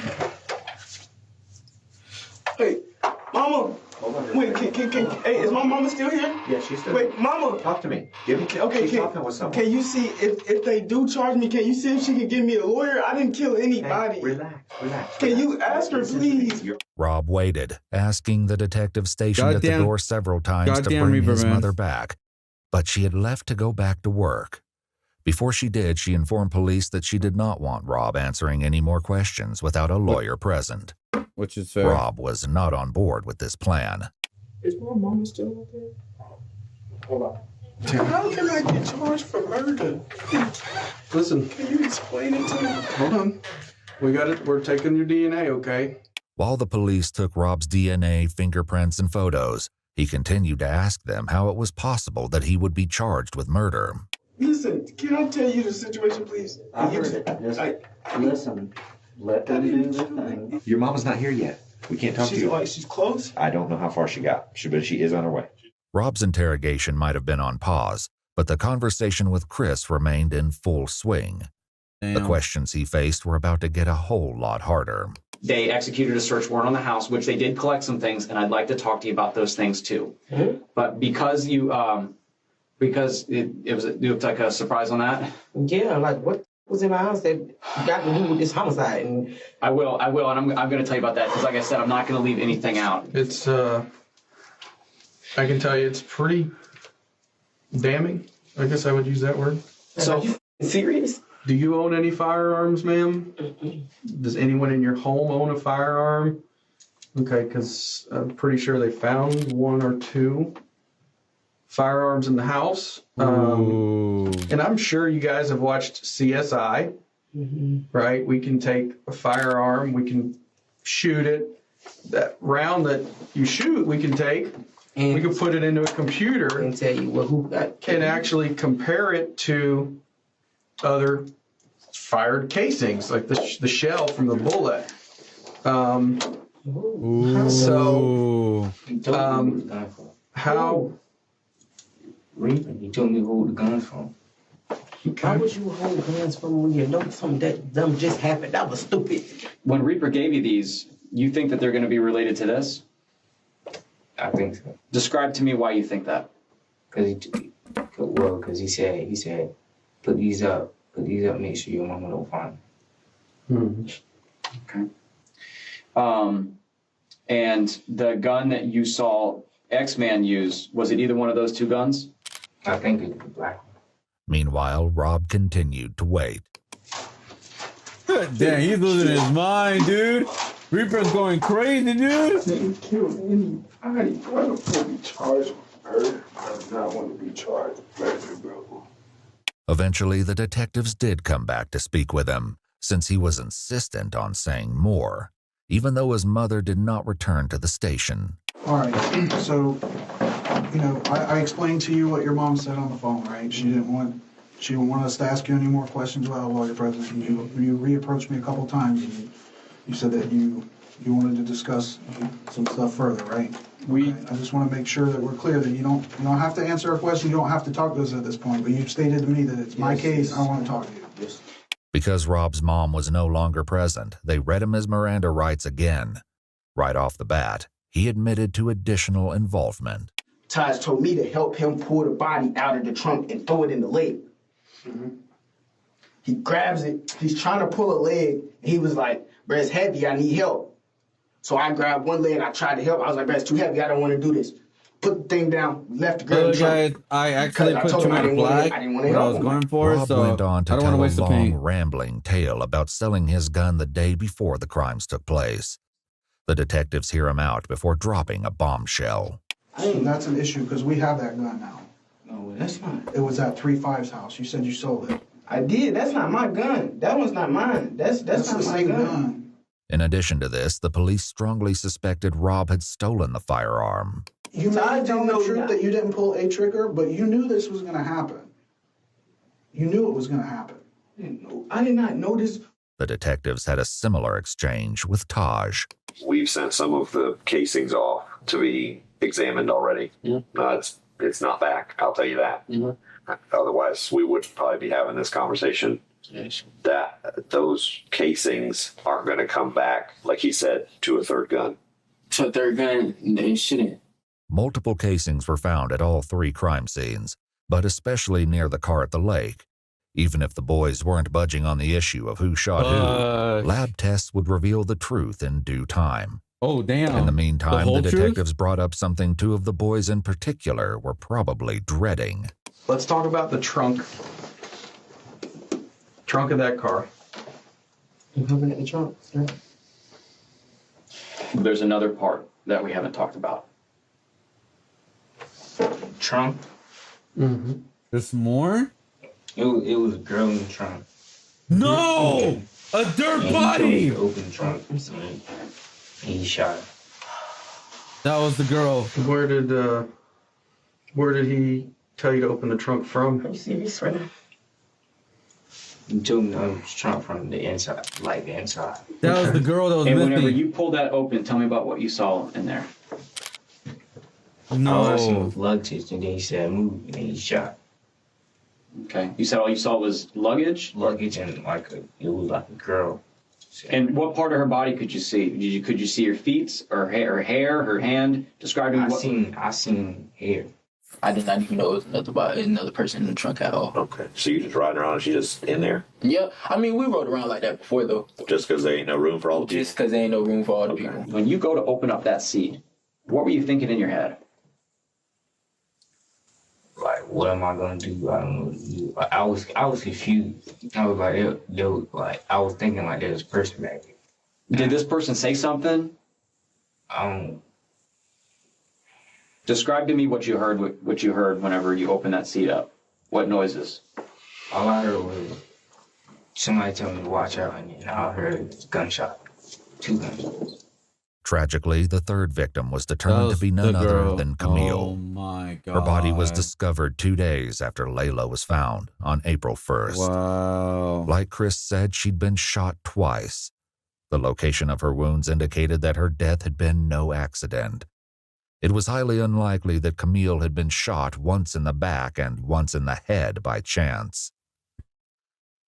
Hey, Mama. Wait, hey, is my mama still here? Yeah, she's still. Wait, Mama. Talk to me. Give me. Okay, She's talking with someone. can you see if they do charge me? Can you see if she can give me a lawyer? I didn't kill anybody. Hey, relax. Can you ask her, please? Rob waited, asking the detective stationed at the door several times to bring his mother back, but she had left to go back to work. Before she did, she informed police that she did not want Rob answering any more questions without a lawyer present. Which is fair. Rob was not on board with this plan. Is my mama still out there? Hold on. How can I get charged for murder? Listen. Can you explain it to me? Hold on. We got it. We're taking your DNA, okay? While the police took Rob's DNA, fingerprints, and photos, he continued to ask them how it was possible that he would be charged with murder. Listen, can I tell you the situation, please? I heard it. Listen, let them do their thing. Your mama's not here yet. We can't talk to you. She's close? I don't know how far she got, but she is on her way. Rob's interrogation might have been on pause, but the conversation with Chris remained in full swing. Damn. The questions he faced were about to get a whole lot harder. They executed a search warrant on the house, which they did collect some things, and I'd like to talk to you about those things too. Mm-hmm. But because you, because it looked like a surprise on that. Yeah, like what was in my house that got to do with this homicide? And I will, and I'm going to tell you about that because, like I said, I'm not going to leave anything out. It's I can tell you, it's pretty damning. I guess I would use that word. So, are you serious? Do you own any firearms, ma'am? Does anyone in your home own a firearm? Okay, because I'm pretty sure they found one or two firearms in the house. And I'm sure you guys have watched CSI, right? We can take a firearm, we can shoot it. That round that you shoot, we can take, and we can put it into a computer and tell you who got and actually compare it to other fired casings, like the shell from the bullet. How? You told me who the guns from. Okay. How would you hold guns from when you know something that dumb just happened? That was stupid. When Reaper gave you these, you think that they're going to be related to this? I think so. Describe to me why you think that. Because he said, put these up, make sure your mama don't find them. Okay. And the gun that you saw X-Man use, was it either one of those two guns? I think it's the black one. Meanwhile, Rob continued to wait. Damn, he's losing his mind, dude. Reaper's going crazy, dude. Didn't kill anybody. I'm going to be charged with murder. I do not want to be charged with murder, bro. Eventually, the detectives did come back to speak with him, since he was insistent on saying more, even though his mother did not return to the station. All right, so, I explained to you what your mom said on the phone, right? She didn't want us to ask you any more questions about a lawyer presence. You reapproached me a couple times, and you said that you wanted to discuss some stuff further, right? I just want to make sure that we're clear that you don't have to answer our question. You don't have to talk to us at this point, but you've stated to me that it's my case. I want to talk to you. Yes. Because Rob's mom was no longer present, they read him his Miranda rights again. Right off the bat, he admitted to additional involvement. Taj told me to help him pull the body out of the trunk and throw it in the lake. He grabs it. He's trying to pull a leg. And he was like, bro, it's heavy. I need help. So I grabbed one leg. I tried to help. I was like, bro, it's too heavy. I don't want to do this. Put the thing down. Left the grab the trunk. Guys, I actually put too much black what I was going for, Rob so went on to I don't want tell to a waste the long, paint. rambling tale about selling his gun the day before the crimes took place. The detectives hear him out before dropping a bombshell. So that's an issue because we have that gun now. No, that's not. It was at 3-5's house. You said you sold it. I did. That's not my gun. That one's not mine. That's not the my same gun. In addition to this, the police strongly suspected Rob had stolen the firearm. You might tell the truth that you didn't pull a trigger, but you knew this was going to happen. You knew it was going to happen. I did not know this. The detectives had a similar exchange with Taj. We've sent some of the casings off to be examined already. It's not back, I'll tell you that. Otherwise, we would probably be having this conversation. That those casings aren't going to come back, like he said, to a third gun. To a third gun, they shouldn't. Multiple casings were found at all three crime scenes, but especially near the car at the lake. Even if the boys weren't budging on the issue of who shot who, lab tests would reveal the truth in due time. Oh, damn. In the meantime, The whole the detectives brought up something two of the boys in particular were probably dreading. Let's talk about the trunk. Trunk of that car. You looking at the trunk, sir? There's another part that we haven't talked about. Trunk? Mm-hmm. There's more? It was a girl in the trunk. No! A dirt And body! He told me to open the trunk. And he shot her. That was the girl. Where did he tell you to open the trunk from? Are you serious right now? He told me to open the trunk from the inside, like the inside. That was the girl that was And missing. whenever you pulled that open, tell me about what you saw in there. No. All I seen was luggage, and then he said move, and then he shot. Okay. You said all you saw was luggage? Luggage and it was like a girl. And what part of her body could you see? Could you see her feet, or hair, her hand? Describe I seen hair. I did not even know it was another person in the trunk at all. Okay. So you just riding around and she just in there? Yeah. I mean, we rode around like that before, though. Just because there ain't no room for all the people? Just because there ain't no room for all the people. When you go to open up that seat, what were you thinking in your head? Like, what am I gonna do? I don't know what to do. Like, I was confused. I was like, I was thinking like there's a person back there. Did this person say something? Describe to me what you heard whenever you opened that seat up. What noises? All I heard was somebody tell me to watch out, and then I heard gunshot. 2 gunshots. Tragically, the third victim was determined to be none other than Camille. Oh my God. Her body was discovered 2 days after Layla was found on April 1st. Wow. Like Chris said, she'd been shot twice. The location of her wounds indicated that her death had been no accident. It was highly unlikely that Camille had been shot once in the back and once in the head by chance.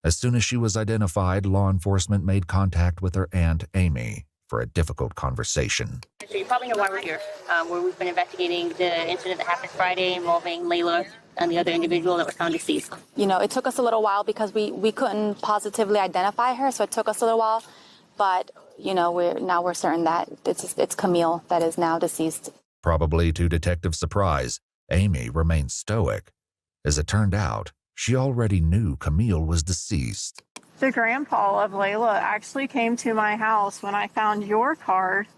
As soon as she was identified, law enforcement made contact with her aunt, Amy, for a difficult conversation. So you probably know why we're here, where we've been investigating the incident that happened Friday involving Layla and the other individual that was found deceased. You know, it took us a little while because we couldn't positively identify her, so it took us a little while. But, you know, we're certain that it's Camille that is now deceased. Probably to detectives' surprise, Amy remained stoic. As it turned out, she already knew Camille was deceased. The grandpa of Layla actually came to my house when I found your card,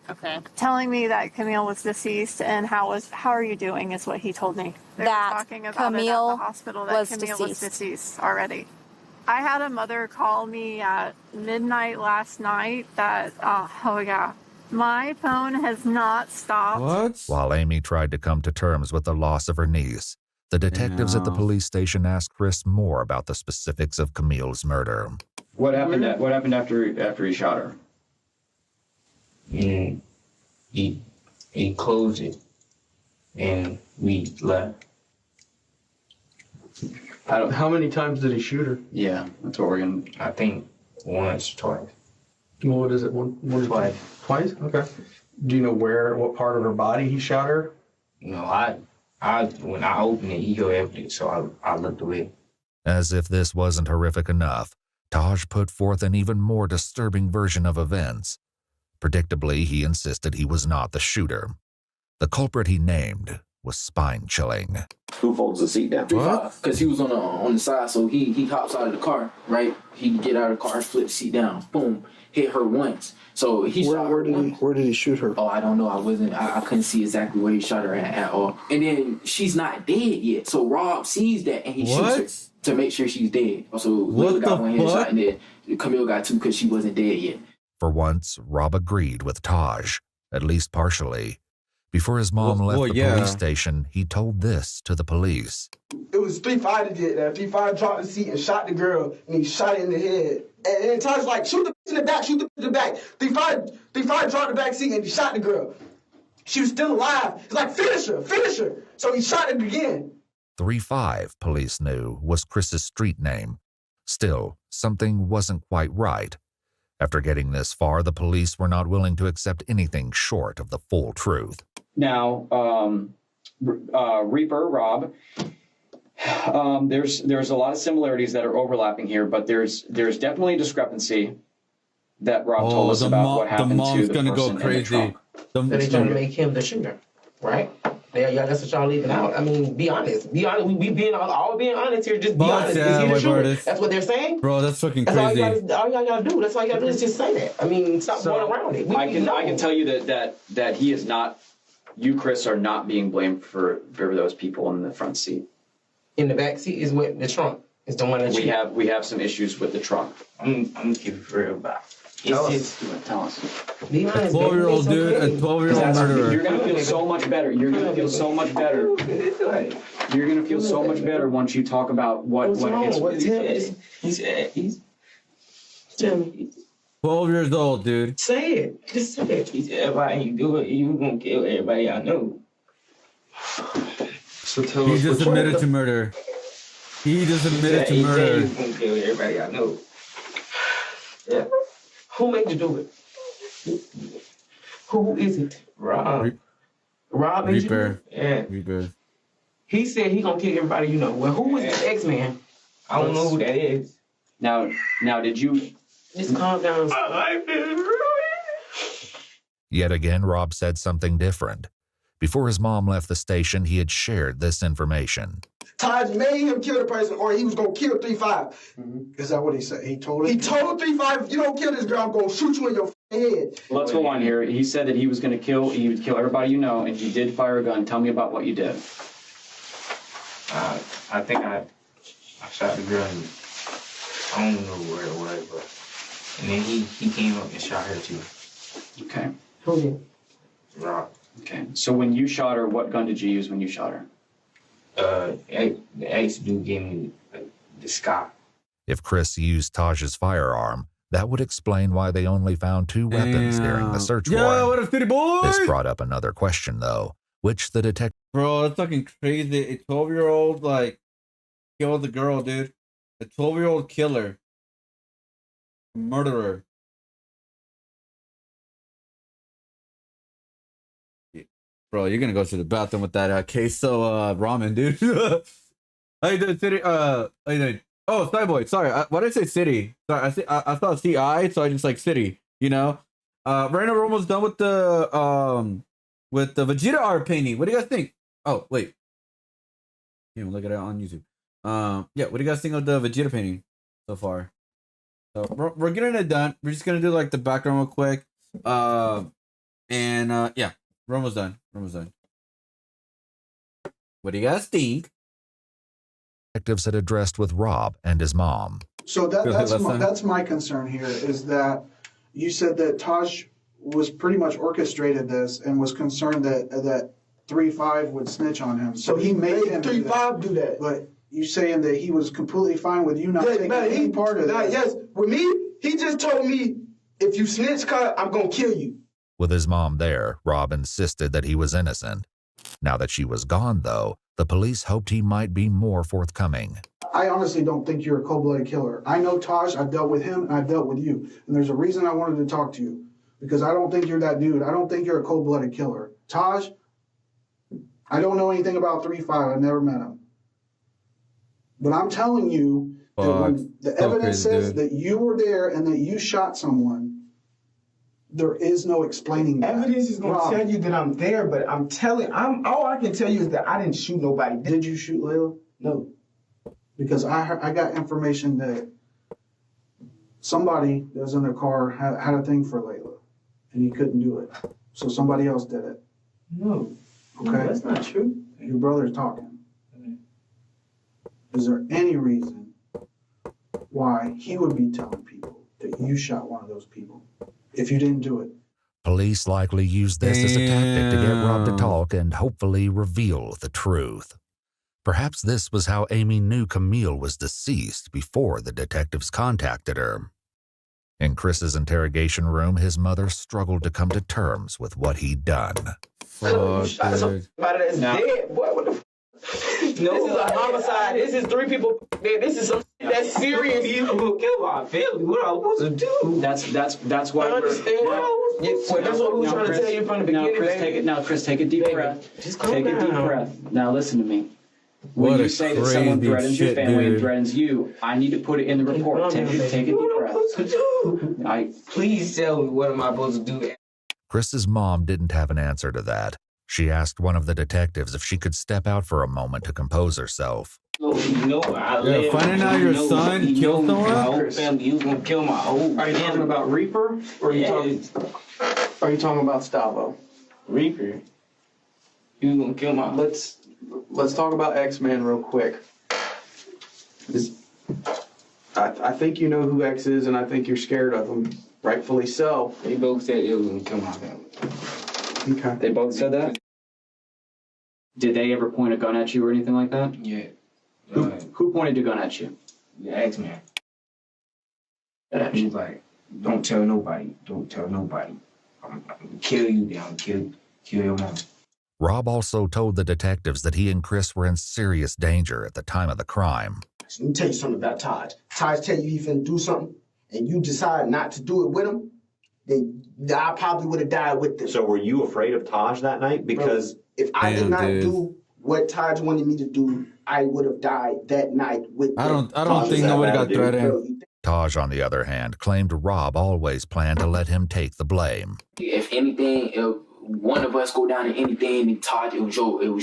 telling me that Camille was deceased and how are you doing is what he told me. They were talking about Camille it at the hospital that Camille was deceased already. I had a mother call me at midnight last night that, my phone has not stopped. What? While Amy tried to come to terms with the loss of her niece, the detectives at the police station asked Chris more about the specifics of Camille's murder. What happened after he shot her? He closed it, and we left. How many times did he shoot her? Yeah, that's what we're gonna. I think once, twice. Well, what is it? One twice. Twice? Okay. Do you know what part of her body he shot her? No, when I opened it, he heard everything, so I looked away. As if this wasn't horrific enough, Taj put forth an even more disturbing version of events. Predictably, he insisted he was not the shooter. The culprit he named was spine-chilling. Who folds the seat down? Because he was on the side, so he hops out of the car, right? He get out of the car, flip the seat down, boom, hit her once. So he shot her once. Where did he shoot her? Oh, I don't know. I couldn't see exactly where he shot her at all. And then she's not dead yet, so Rob sees that and he shoots her to make sure she's dead. So Layla got one headshot and then Camille got two because she wasn't dead yet. For once, Rob agreed with Taj, at least partially. Before his mom left the police station, he told this to the police. It was 3-5 that did that. 3-5 dropped the seat and shot the girl, and he shot it in the head. And then Taj was like, shoot the bitch in the back, shoot the bitch in the back. 3-5 dropped the back seat and he shot the girl. She was still alive. He's like, finish her. So he shot it again. 3-5, police knew, was Chris's street name. Still, something wasn't quite right. After getting this far, the police were not willing to accept anything short of the full truth. Now, Reaper, Rob, there's a lot of similarities that are overlapping here, but there's definitely a discrepancy that Rob told us about what happened to the person go crazy. in the trunk. They're trying to make him the shooter, right? Yeah, that's what y'all leaving out. I mean, be honest. We being all being honest here. Just be honest. Is he the shooter? That's what they're saying. Bro, that's fucking That's crazy. all y'all gotta do. That's all you gotta do is just say that. I mean, stop going around it. I can tell you that he is not. You, Chris, are not being blamed for those people in the front seat. In the back seat is what the trunk. It's the one that We have some issues with the trunk. I'm gonna keep it real about. Tell It's us. Tell us. Be honest, 12-year-old dude, a 12-year-old murderer. You're gonna feel so much better. You're gonna feel so mumuch better. You're gonna feel so much better once you talk about what it's. He's tell me. 12 years old, dude. Say it. Just say it. He said, everybody you do it, you gonna kill everybody I know. So tell He us. just admitted to murder. He just admitted to He murder. said he's gonna kill everybody I know. Yeah. Who made you do it? Who is it? Rob. Rob made you do Reaper. it? Yeah. Reaper. He said he gonna kill everybody you know. Well, who is the X-Man? I don't know who that is. Now, did you? Just calm down. Yet again, Rob said something different. Before his mom left the station, he had shared this information. Taj made him kill the person, or he was gonna kill 3-5. Is that what he said? He told He told 3-5, if you don't kill this girl, I'm gonna shoot you in your head. Let's go on here. He said that he was gonna kill. He would kill everybody you know, and you did fire a gun. Tell me about what you did. I think I shot the girl. I don't know where it was, but and then he came up and shot her too. Okay. Who did? Rob. Okay. So when you shot her, what gun did you use when you shot her? The ex dude gave me the Scott. If Chris used Taj's firearm, that would explain why they only found 2 weapons during the search warrant. What a city boy! This brought up another question, though, which the detective... Bro, that's fucking crazy. A 12-year-old, like, killed the girl, dude. A 12-year-old killer. Murderer. Bro, you're gonna go to the bathroom with that queso ramen, dude. How you doing, city? How you doing? Oh, Jonnyboig. Sorry, why did I say city? Sorry, I thought CI, so I just like city. You know. Right now we're almost done with the Vegeta art painting. What do you guys think? Oh wait, you look at it on YouTube. Yeah, what do you guys think of the Vegeta painting so far? So we're getting it done. We're just gonna do like the background real quick. Yeah. We're almost done. What do you guys think? Detectives had addressed with Rob and his mom. So that's my concern here is that you said that Taj was pretty much orchestrated this and was concerned that 3-5 would snitch on him. So he made him 3-5 do that. But you saying that he was completely fine with you not taking any part of that? Yes, with me, he just told me, if you snitch, I'm gonna kill you. With his mom there, Rob insisted that he was innocent. Now that she was gone, though, the police hoped he might be more forthcoming. I honestly don't think you're a cold-blooded killer. I know Taj, I've dealt with him, and I've dealt with you. And there's a reason I wanted to talk to you. Because I don't think you're that dude. I don't think you're a cold-blooded killer. Taj, I don't know anything about 3-5. I've never met him. But I'm telling you that when the evidence says that you were there and that you shot someone, there is no explaining that. Evidence is going to tell you that I'm there, but all I can tell you is that I didn't shoot nobody. Did you shoot Layla? No. Because I got information that somebody that was in their car had a thing for Layla, and he couldn't do it. So somebody else did it. No. Okay? No, that's not true. Your brother's talking. Is there any reason why he would be telling people that you shot one of those people if you didn't do it? Police likely used this as a tactic to get Rob to talk and hopefully reveal the truth. Perhaps this was how Amy knew Camille was deceased before the detectives contacted her. In Chris's interrogation room, his mother struggled to come to terms with what he'd done. You shot somebody that's dead, boy. What the this is a homicide. This is 3 people. This is that's serious. You gonna kill my family. What am I supposed to do? That's why. I understand. That's what we were trying to tell you from the beginning. Chris, take a deep breath. Just calm take down. a deep breath. Now listen to me. When you say that someone threatens your family and threatens you, I need to put it in the report. Take a deep breath. Please tell me what am I supposed to do? Chris's mom didn't have an answer to that. She asked one of the detectives if she could step out for a moment to compose herself. Finding out your son killed someone? You gonna kill my whole Are you talking about Reaper? Or are you talking about Stavo? Reaper. You gonna kill my... Let's talk about X-Men real quick. I think you know who X is, and I think you're scared of him. Rightfully so. They both said it was gonna kill my family. Okay. They both said that? Did they ever point a gun at you or anything like that? Yeah. Who pointed a gun at you? The X-Man. He was like, don't tell nobody. Don't tell nobody. I'm gonna kill you down. Kill your mom. Rob also told the detectives that he and Chris were in serious danger at the time of the crime. Let me tell you something about Taj. Taj tell you he finna do something, and you decide not to do it with him, then I probably would have died with them. So were you afraid of Taj that night? Because if I did not do what Taj wanted me to do, I would have died that night with them. I don't think nobody got threatened. Taj, on the other hand, claimed Rob always planned to let him take the blame. If anything, if one of us go down to anything, and Todd, it was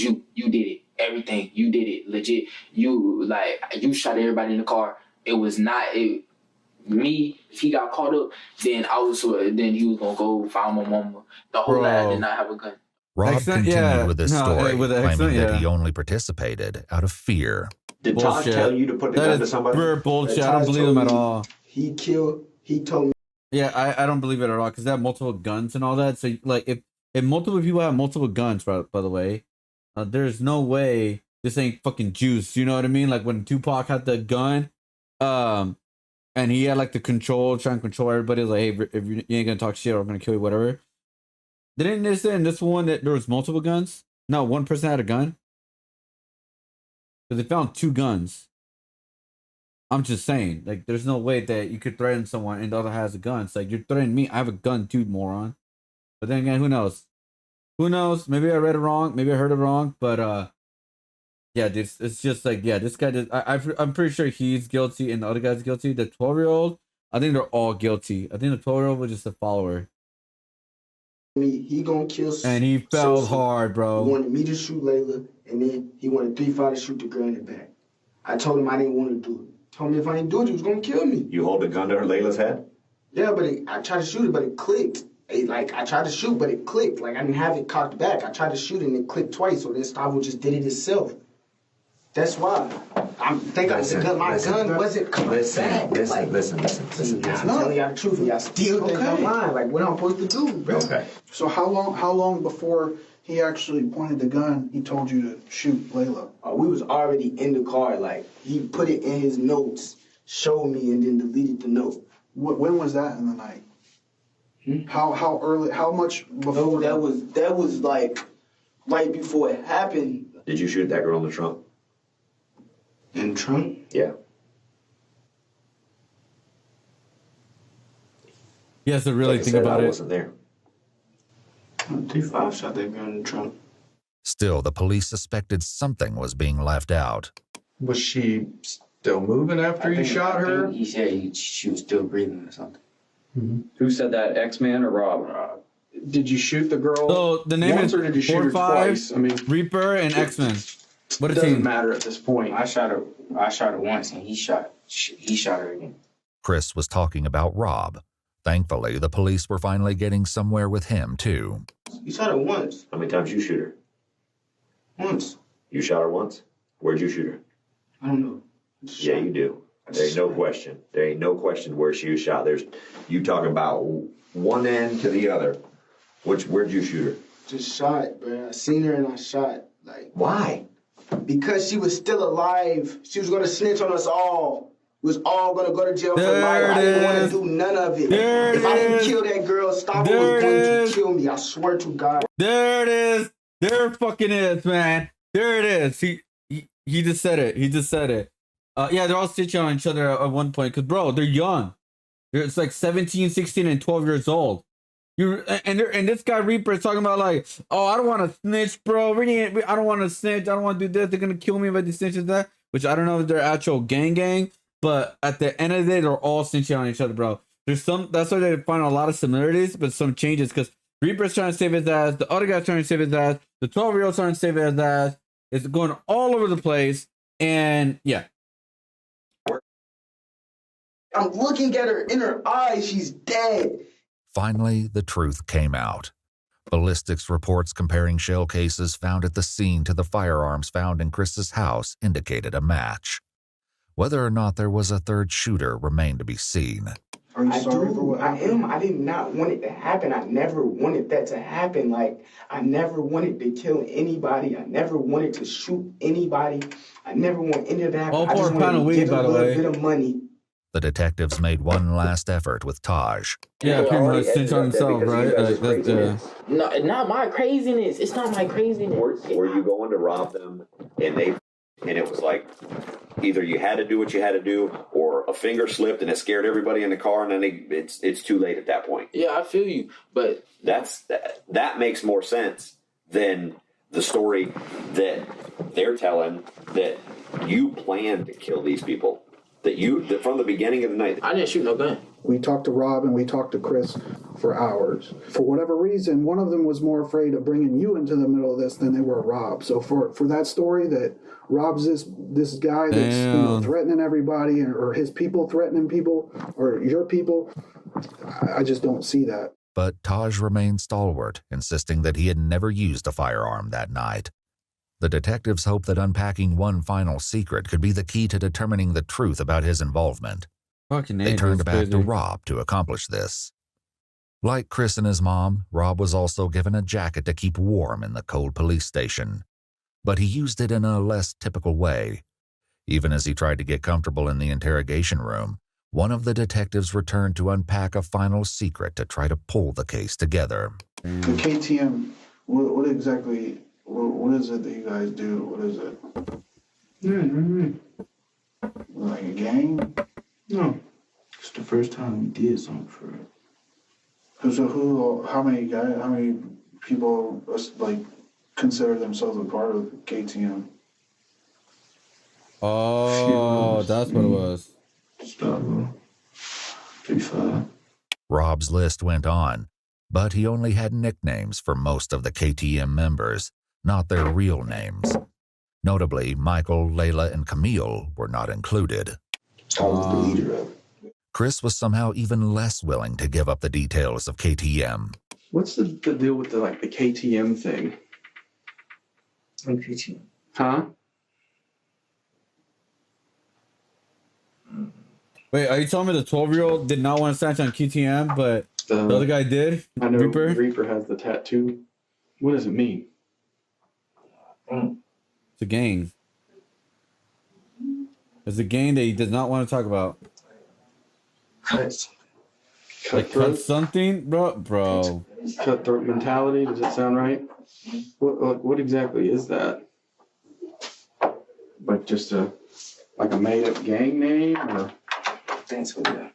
you. You did it. Everything. You did it. Legit. You shot everybody in the car. It was not me. If he got caught up, then then he was gonna go find my mama. The whole night did not have a gun. Rob continued with his story, claiming that he only participated out of fear. Did Taj tell you to put the gun to somebody? Pure bullshit. I don't believe him at all. He told me. Yeah, I don't believe it at all because they have multiple guns and all that. So like, if multiple people have multiple guns, by the way, there's no way this ain't fucking juice. You know what I mean? Like when Tupac had the gun, and he had like the control, trying to control everybody. Like, hey, if you ain't gonna talk shit, or I'm gonna kill you, whatever. Didn't they say in this one that there was multiple guns? No, one person had a gun. Because they found 2 guns. I'm just saying, like, there's no way that you could threaten someone and the other has a gun. It's like, you're threatening me. I have a gun too, moron. But then again, who knows? Who knows? Maybe I read it wrong. Maybe I heard it wrong. But, yeah, it's just like, yeah, this guy, I'm pretty sure he's guilty and the other guy's guilty. The 12-year-old, I think they're all guilty. I think the 12-year-old was just a follower. He gonna kill. And he fell hard, bro. He wanted me to shoot Layla, and then he wanted 3-5 to shoot the girl in the back. I told him I didn't want to do it. Told me if I didn't do it, he was gonna kill me. You hold the gun to her Layla's head? Yeah, but I tried to shoot it, but it clicked. I tried to shoot, but it clicked. Like, I didn't have it cocked back. I tried to shoot it, and it clicked twice, so then Stavo just did it itself. That's why. My gun wasn't coming back. Listen. I'm telling y'all the truth, and y'all still think I'm lying. Like, what I'm supposed to do, bro? Okay. So how long before he actually pointed the gun, he told you to shoot Layla? We was already in the car. Like, he put it in his notes, showed me, and then deleted the note. When was that in the night? How early? How much before? No, that was like right before it happened. Did you shoot that girl in the trunk? In the trunk? Yeah. He has to really think about it. I wasn't there. 3-5 shot that girl in the trunk. Still, the police suspected something was being left out. Was she still moving after you shot her? He said she was still breathing or something. Mm-hmm. Who said that, X-Man or Rob? Did you shoot the girl so the name once, is or did you shoot her 4-5, twice? I mean, Reaper and X-Men. What it doesn't matter at this point. I shot her once, and he shot her again. Chris was talking about Rob. Thankfully, the police were finally getting somewhere with him, too. You shot her once. How many times you shoot her? Once. You shot her once? Where'd you shoot her? I don't know. Yeah, you do. There ain't no question. There ain't no question where she was shot. You talking about one end to the other. Where'd you shoot her? Just shot, bro. I seen her and I shot. Like, why? Because she was still alive. She was gonna snitch on us all. We was all gonna go to jail for life. I didn't want to do none of it. If I didn't kill that girl, Stavo was going to kill me. I swear to God. There it is. There it fucking is, man. There it is. He just said it. He just said it. Yeah, they're all stitching on each other at one point. Because, bro, they're young. It's like 17, 16, and 12 years old. And this guy Reaper is talking about like, oh, I don't want to snitch, bro. I don't want to snitch. I don't want to do this. They're going to kill me if I do snitch and that. Which I don't know if they're actual gang. But at the end of the day, they're all snitching on each other, bro. That's why they find a lot of similarities, but some changes. Because Reaper's trying to save his ass. The other guy's trying to save his ass. The 12-year-old's trying to save his ass. It's going all over the place. And yeah. I'm looking at her in her eyes. She's dead. Finally, the truth came out. Ballistics reports comparing shell cases found at the scene to the firearms found in Chris's house indicated a match. Whether or not there was a third shooter remained to be seen. Are you I sorry do. for what I happened? am. I did not want it to happen. I never wanted that to happen. Like, I never wanted to kill anybody. I never wanted to shoot anybody. I never want any of that. All I for just a pound wanted of to weed, get a by the little way. bit of money. The detectives made one last effort with Taj. Yeah, pretty much cinch on himself, right? That's No, not my craziness. It's not my craziness. Were you going to rob them and it was like either you had to do what you had to do or a finger slipped and it scared everybody in the car and then it's too late at that point. Yeah, I feel you, but that makes more sense than the story that they're telling that you planned to kill these people. That from the beginning of the night. I didn't shoot no gun. We talked to Rob and we talked to Chris for hours. For whatever reason, one of them was more afraid of bringing you into the middle of this than they were Rob. So for that story that Rob's this guy that's threatening everybody, or his people threatening people, or your people, I just don't see that. But Taj remained stalwart, insisting that he had never used a firearm that night. The detectives hoped that unpacking one final secret could be the key to determining the truth about his involvement. They turned back to Rob to accomplish this. Like Chris and his mom, Rob was also given a jacket to keep warm in the cold police station. But he used it in a less typical way. Even as he tried to get comfortable in the interrogation room, one of the detectives returned to unpack a final secret to try to pull the case together. The KTM, what exactly, what is it that you guys do? What is it? Like a gang? No. It's the first time we did something for it. So how many people like consider themselves a part of KTM? Oh, that's what it was. Stop, 3-5. Rob's list went on, but he only had nicknames for most of the KTM members, not their real names. Notably, Michael, Layla, and Camille were not included. I was the leader of it. Chris was somehow even less willing to give up the details of KTM. What's the deal with the KTM thing? KTM. Huh? Wait, are you telling me the 12-year-old did not want to snatch on KTM, but the other guy did? I know Reaper has the tattoo. What does it mean? It's a gang. It's a gang that he does not want to talk about. Cut something? Bro. Cutthroat mentality, does it sound right? What exactly is that? Like just a made-up gang name, or? Thanks for that.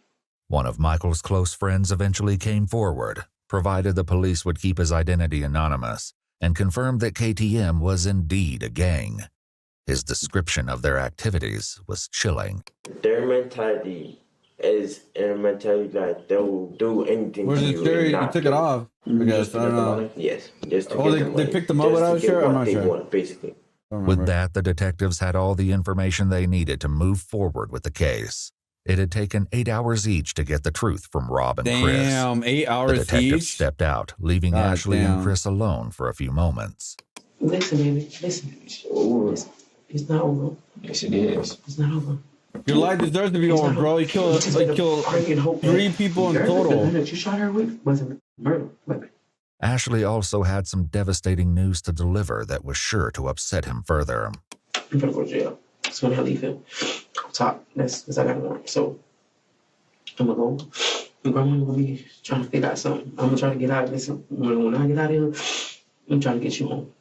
One of Michael's close friends eventually came forward, provided the police would keep his identity anonymous, and confirmed that KTM was indeed a gang. His description of their activities was chilling. Their mentality is a mentality that they'll do anything Where's to the you. shirt? and You not took kill it you. off. I guess. I don't know. Yes, just to Oh, get the money. they picked them up without a Just to get shirt? I'm what not they sure. want, basically. With that, the detectives had all the information they needed to move forward with the case. It had taken 8 hours each to get the truth from Rob and Chris. Damn, 8 hours The detectives each? stepped out, leaving God Ashley damn. and Chris alone for a few moments. Listen, baby. Listen. It's not over. Yes, it is. It's not over. Your life deserves to be over, bro. You killed 3 people in total. You shot her with wasn't murder. Ashley also had some devastating news to deliver that was sure to upset him further. I'm gonna go to jail. So when I leave him, I'll talk. That's I got a warrant. So I'm gonna go. And grandma gonna be trying to figure out something. I'm gonna try to get out of this. When I get out of here, I'm trying to get you home.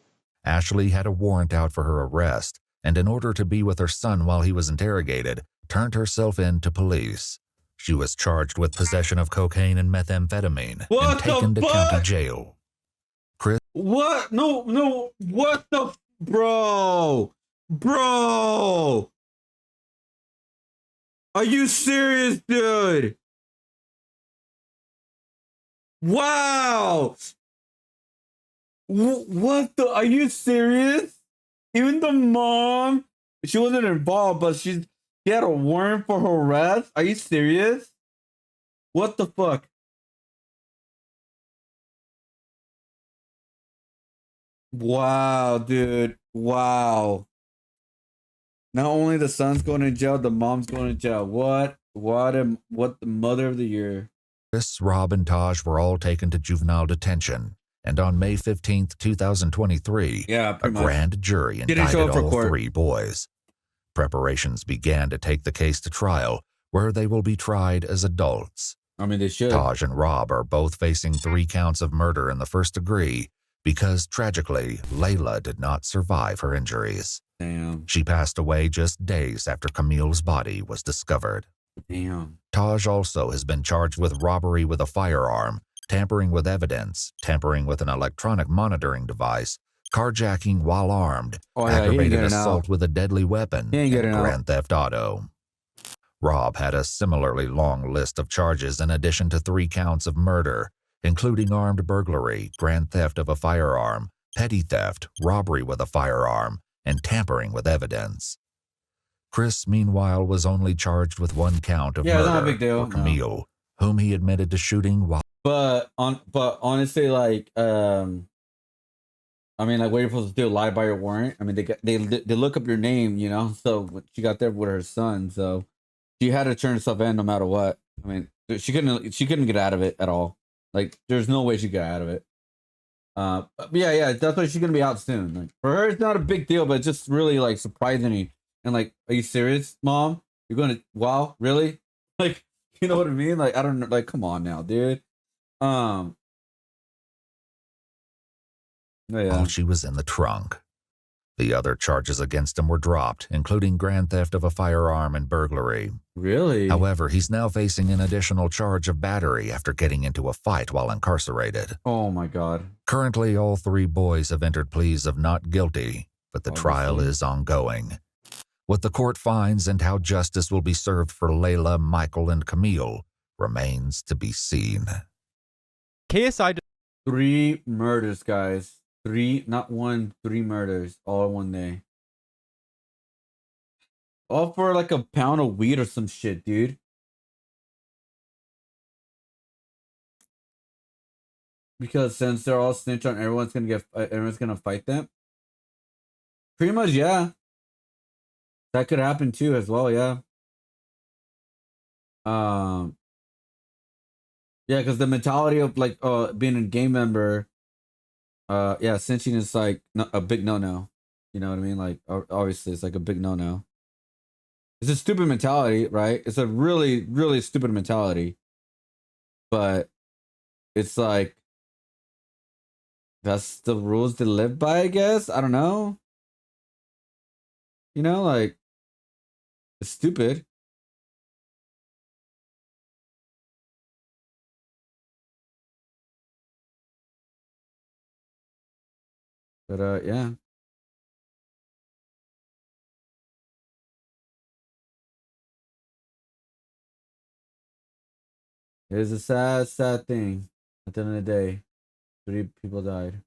Ashley had a warrant out for her arrest, and in order to be with her son while he was interrogated, turned herself in to police. She was charged with possession of cocaine and methamphetamine and taken to county jail. Chris? What? No. What the? Bro. Are you serious, dude? Wow. What the? Are you serious? Even the mom, she wasn't involved, but she had a warrant for her arrest? Are you serious? What the fuck? Wow, dude. Wow. Not only the son's going to jail, the mom's going to jail. What the mother of the year. Chris, Rob, and Taj were all taken to juvenile detention, and on May 15th, 2023, a grand jury indicted all three boys. Preparations began to take the case to trial, where they will be tried as adults. I mean, they should. Taj and Rob are both facing 3 counts of murder in the first degree because, tragically, Layla did not survive her injuries. Damn. She passed away just days after Camille's body was discovered. Damn. Taj also has been charged with robbery with a firearm, tampering with evidence, tampering with an electronic monitoring device, carjacking while armed, aggravated assault with a deadly weapon, and grand theft auto. Rob had a similarly long list of charges in addition to 3 counts of murder, including armed burglary, grand theft of a firearm, petty theft, robbery with a firearm, and tampering with evidence. Chris, meanwhile, was only charged with 1 count of murder not a big deal. for Camille, whom he admitted to shooting while. But honestly, like, I mean, like, what you're supposed to do? Lie by your warrant? I mean, they look up your name, you know. So what she got there with her son, so she had to turn herself in no matter what. I mean, she couldn't get out of it at all. Like, there's no way she got out of it. But yeah, that's why she's gonna be out soon. Like, for her, it's not a big deal, but it's just really like surprising. And like, are you serious, Mom? You're gonna? Wow, really? Like, you know what I mean? Like, I don't know. Like, come on now, dude. Yeah. While she was in the trunk. The other charges against him were dropped, including grand theft of a firearm and burglary. Really? However, he's now facing an additional charge of battery after getting into a fight while incarcerated. Oh my God. Currently, all 3 boys have entered pleas of not guilty, but the trial is ongoing. What the court finds and how justice will be served for Layla, Michael, and Camille remains to be seen. KSI 3 murders, guys. 3, not 1, 3 murders, all in one day. All for like a pound of weed or some shit, dude. Because since they're all snitch on, everyone's gonna fight them. Pretty much, yeah. That could happen too, as well, yeah. Yeah, because the mentality of like being a gang member, yeah, cinching is like a big no-no. You know what I mean? Like, obviously, it's like a big no-no. It's a stupid mentality, right? It's a really, really stupid mentality. But it's like, that's the rules to live by, I guess. I don't know. You know, like, it's stupid. But yeah. It is a sad, sad thing. At the end of the day, 3 people died.